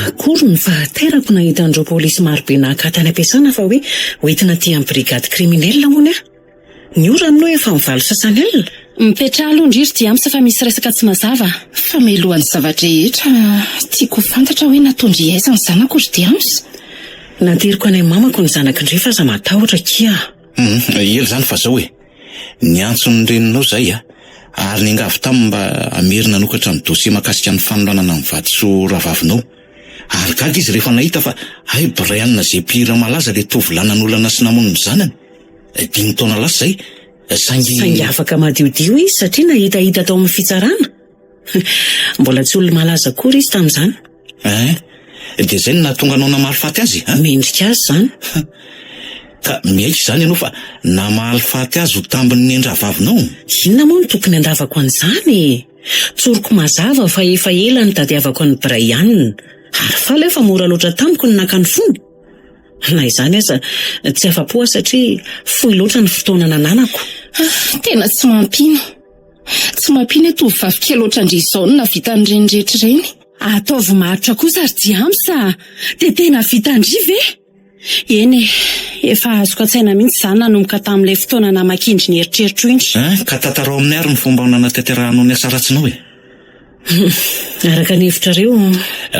Akory ny vahaterako nahita andreo polisy marobe nahakatany ampiasana fa hoe hoentina ty amin'ny brigady kriminella hony Ny ora aminao efa mivalo sasany alina. Mipetra aloha ndriry dia amsa fa misy resaka tsy mazava. Fa melohan'ny zavatra rehetra tiako fantatra hoe natondry aiza ny zanako ry dia amsa. Nateriko anay mamako ny zanako indray fa za matahotra kia. Ely zany fa zao ny antsony reninao zay ary ny angavy taminy mba amerina nokatra ny dosie makasika ny fanolanana ny vatosoa rahavavinao Ary gaga izy rehefa nahita fa Brian zay mpihira malaza le tovolanan'olana sy namoniny zanany. 5 taona lasa zay. Saingy afaka madiodio izy satria nahitahita tao amin'ny fitsarana. Mbola tsy olona malaza akory izy tamin'izany. Dia zay no nahatonga anao namalifaty azy, Mendrika azy zany. Ka miaiky zany ianao fa namalifaty azy ho tambiny ny andravavinao. Inona moa no tokony andavako an'izany? Tsoroko mazava fa efa ela ny tadiavako an'i Brian. Ary fala efa mora loatra tamiko ny nakany fony. Na izany aza tsy afa-po satria fohy loatra ny fotoana nananako. Tena tsy mampino. Tsy mampino tovovavy kely ohatrandry izao no navita an'ireny rehetra ireny. Ataovy maharitra kosa ary jiamsa. Dia tena vitandry ve? Eny, efa azoko an-tsaina mihitsy izany nanomboka tamin'ilay fotoana namakindry ny eritreritro iny. Ka tantarao amin'ny ary ny fomba nanatanterahanao ny asa ratsinao Araka ny hevitrareo.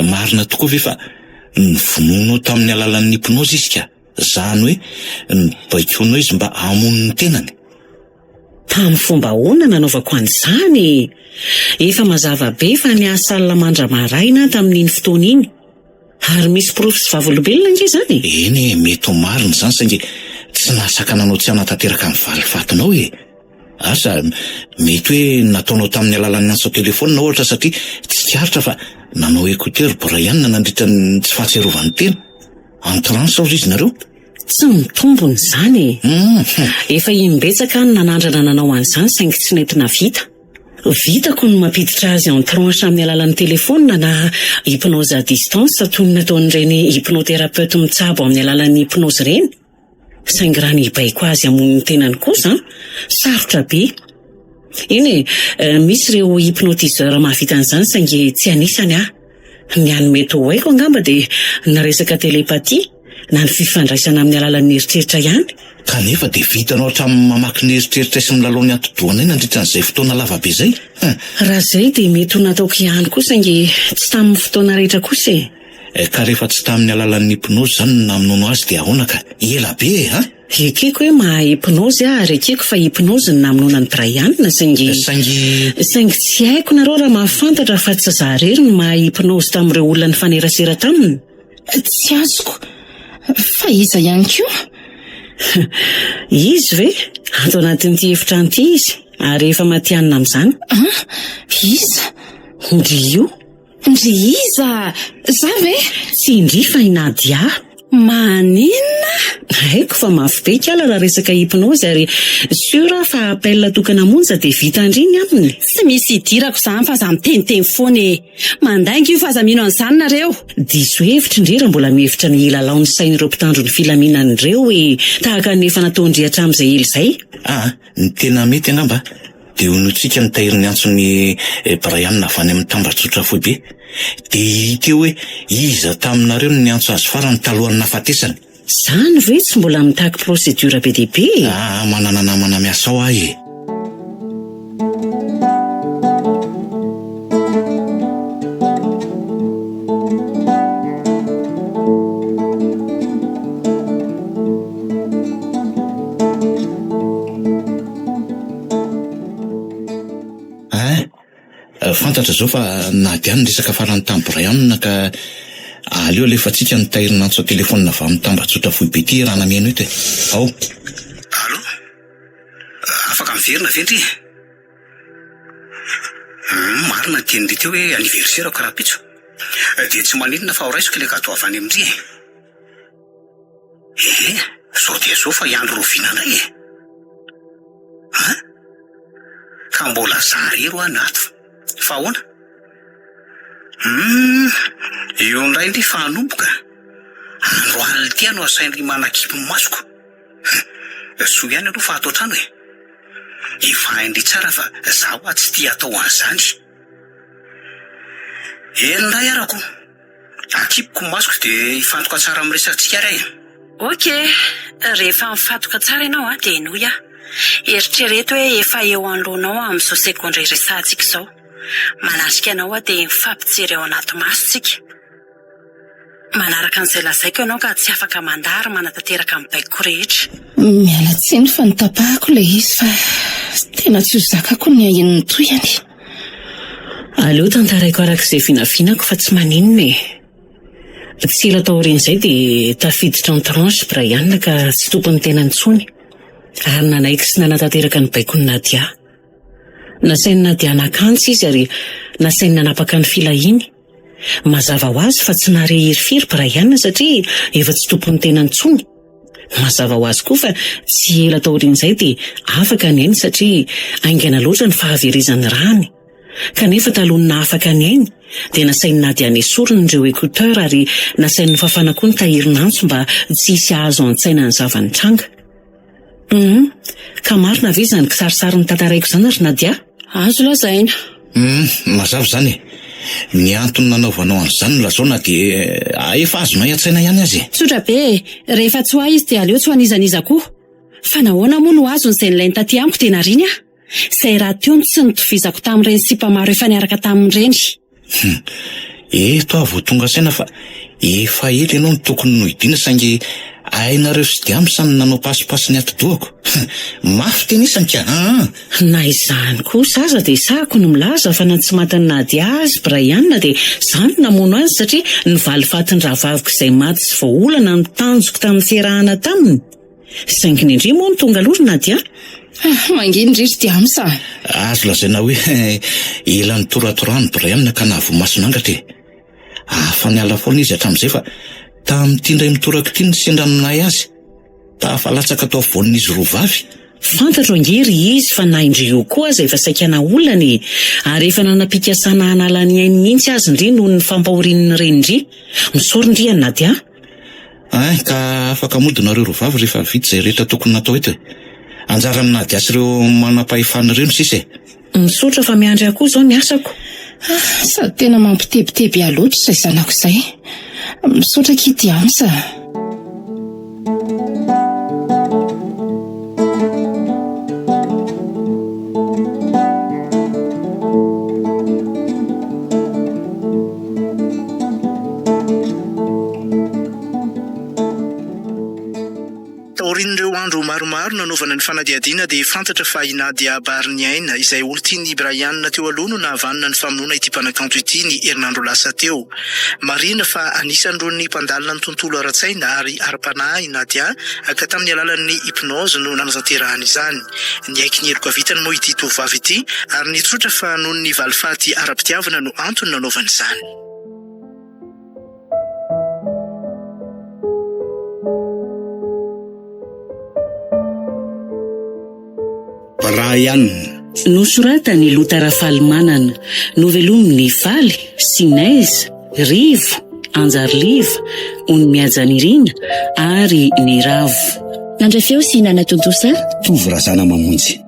Marina tokoa ve fa nyvonoinao tamin'ny alalan'ny hypnose izy ka. Zany hoe nibaikoanao izy mba hamono ny tenany. Tamin'ny fomba ahoana nanaovako an'izany? Efa mazava be fa niasa alina mandra-maraina tamin'iny fotoana iny. Ary misy porofo sy vavolombelona nge zany. Eny, mety ho marina zany saingy tsy nahasaka nanao tsy hanatanteraka amin'ny valifatinao Asa mety hoe nataonao tamin'ny alalan'ny antso telefona ohatra satria tsy tiaritra fa nanao écouteur Brian nandritra ny tsy fahatserovany tena. Antransa ozy izy nareo. Tsy mitombony zany. Efa imbetsaka ny nanandrana nanao an'izany saingy tsy nety navita. Vitako no mampiditra azy en tranche amin'ny alalan'ny telefona na hypnose à distance toy ny nataon'ireny hypnothérapeute mitsabo amin'ny alalan'ny hypnose ireny. Saingy raha nibaiko azy hamono ny tenany kosa, sarotra be. Eny misy ireo hypnotiseur mahavita an'izany saingy tsy anisany Ny hanome ho haiko angamba dia ny resaka télépathie na ny fifandraisana amin'ny alalan'ny eritreritra ihany. Kanefa dia vitanao hatramin'ny mamaky ny eritreritra sy milalao ny antodoana iny nandritra n'izay fotoana lavabe zay. Raha zay dia mety ho nataoko ihany kosa saingy tsy tamin'ny fotoana rehetra kosa Ka rehefa tsy tamin'ny alalan'ny hypnose zany namonono azy dia ahoana ka? Ela be Ekeko hoe maha-hypnose ary ekeko fa hypnose ny namonoana ny Brian saingy tsy haiko nareo raha mahafantatra fa tsy zaharery ny maha-hypnose tamin'ireo olona nifanerasera taminy. Tsy azoko. Fa iza ihany koa? Izy ve? Ato anatin'ity efitrano ity izy ary efa matianina amin'izany. Iza? Ndry io. Ndry iza? Za ve? Tsy indry fa inady Maninona? Haiko fa mafy be kala raha resaka hypnose ary sura fa appel tokana monja dia vita indriny aminy. Tsy misy idirako izany fa za miteniteny foana mandainga io fa aza mino an'izany nareo. Diso hevitra indrira mbola mihevitra ny lalao ny sain'ireo mpitandro ny filaminan'ireo tahaka ny efa nataondry hatramin'izay ela izay. Ny tena mety angamba dia honotsika ny tahirin'ny antsony Brian avy any amin'ny tambajotsotra fohy be. Dia hita hoe iza taminareo ny antso azy farany talohan'ny nafatesany. Zany ve tsy mbola mitaky procédure be dia be? Manana namana miasa ao ahy. Fantatra zao fa nadiany ny resaka farany tamin'ny Brian ka aleo alefatsika ny tahirin'ny antso telefona avy amin'ny tambajotsotra fohy be ty raha namiano eto Ao. Allo? Afaka miverina vendry? Marina tiany teo hoe anniversaire ako rapitso. Dia tsy maninona fa ho raisiko ilay gato avy any amindry. Zao dia zao fa iandro roviana indray ka mbola zaharery anato. Fa ahoana? Io indray ndry fa hanomboka. Andro alina ty no asainy manakipy masoko. Soa ihany aloha fa atao trano efa indry tsara fa zaho tsy tia atao an'izany. Indray arako. Akipiko masoko dia ifantoka tsara amin'ny resakantsika ray. Okay, rehefa mifatoka tsara ianao dia noy eritrereto hoe efa eo anoloanao amin'izao sekondra iresantsika izao. Manasika anao dia mifampijery ao anaty masontsika. Manaraka an'izay lazaiko ianao ka tsy afaka mandary manatanteraka amin'ny baiko rehetra. Miala tsiny fa nitapahako ilay izy fa tena tsy ho zakako ny ahin'ny toyany. Aleo tantaraiko arak'izay vinavinako fa tsy maninona Tsy ela tao orin'izay dia tafiditra ny tranche Brian ka tsy tompony tena nitsony. Ary nanaiky sy nanatanteraka ny baikony Nadia. Nasainy Nadia nakantsy izy ary nasainy nanapaka ny filahiny. Mazava ho azy fa tsy narehery firy Brian satria efa tsy tompony tena nitsony. Mazava ho azy koa fa tsy ela tao orin'izay dia afaka ny ainy satria aingana loatra ny fahaverizan'ny rany. Kanefa talohany na afaka ny ainy dia nasainy Nadia nesoriny ireo écouteur ary nasainy fafana koa ny tahirin'antso mba tsy hisy azo an-tsaina ny zavanitranga. Ka marina ve izany kisarisary ny tantaraiko izany ry Nadia? Azo lazaina. Mazava izany. Ny antony nanaovanao an'izany lazaona dia efa azonao an-tsaina ihany azy. Tsotra be, rehefa tsy ho ahy izy dia aleo tsy ho an'izaniza koa. Fa nahoana moa no azony izay nilainy taty amiko dia nariny aho. Izay raha teo no tsy nitovizako tamin'ireny sipa maro efa niaraka tamin'ireny. Eto avo tonga saina fa efa ela ianao no tokony nohidiana saingy ainareo sy dia samy nanao pasipasy ny ati-dohako. Mafy tenisany ka. Na izany kosa aza dia sahako no milaza fa na tsy matin'ny Nadia azy Brian dia izany namono azy satria nivaly fatin'ny rahavaviko izay maty sy vaolana no tanjoko tamin'ny fiarahana taminy. Saingy ny indri moa no tonga aloha Nadia. Mangindry dia amsa. Azo lazaina hoe ilan'ny toratorano Brian ka nahavomasinangatra. Afa ny ala foana izy hatramin'izay fa tamin'ity indray mitorako ity ny sendranonay azy. Tafalatsaka tao afovoan'izy roa vavy. Fantatro angery izy fa na indrio koa aza efa saikana olana ary efa nanapikasana hanala ny ainy mihitsy azy indri noho ny fampahorin'ny renindri. Misaory indri any Nadia. Ka afaka modinareo roa vavy rehefa vita izay rehetra tokony natao eto. Anjaran'ny Nadia sy ireo manam-pahefana ireo sisa. Misaotra fa miandry aho koa izao ny asako. Sady tena mampitebiteby aloatra izay zanako izay. Misaotra kity amsa. Taorin'ireo andro maromaro nanaovana ny fanadiadiana dia fantatra fa i Nadia Barniaina izay olontiany Brian teo aloha no nahavanina ny famonoana ity mpanakanto ity ny herinandro lasa teo. Marina fa anisan'ireo ny mpandalina ny tontolo ara-tsaina ary ara-panahy i Nadia ka tamin'ny alalan'ny hypnose no nanatanterahana izany. Ny aiky ny heloka vitany moa ity tovavy ity ary nitsotra fa noho ny valifaty ara-pitiavana no antony nanaovana izany. Brian. Nosoratany Lotara Falimanana, novelomin'ny Faly, Sinaiza, Rivo, Anjariliva, Onimiajanirina ary ny Ravo. Nandray feo sy Nana Tontosa. Tovy razana mamonjy.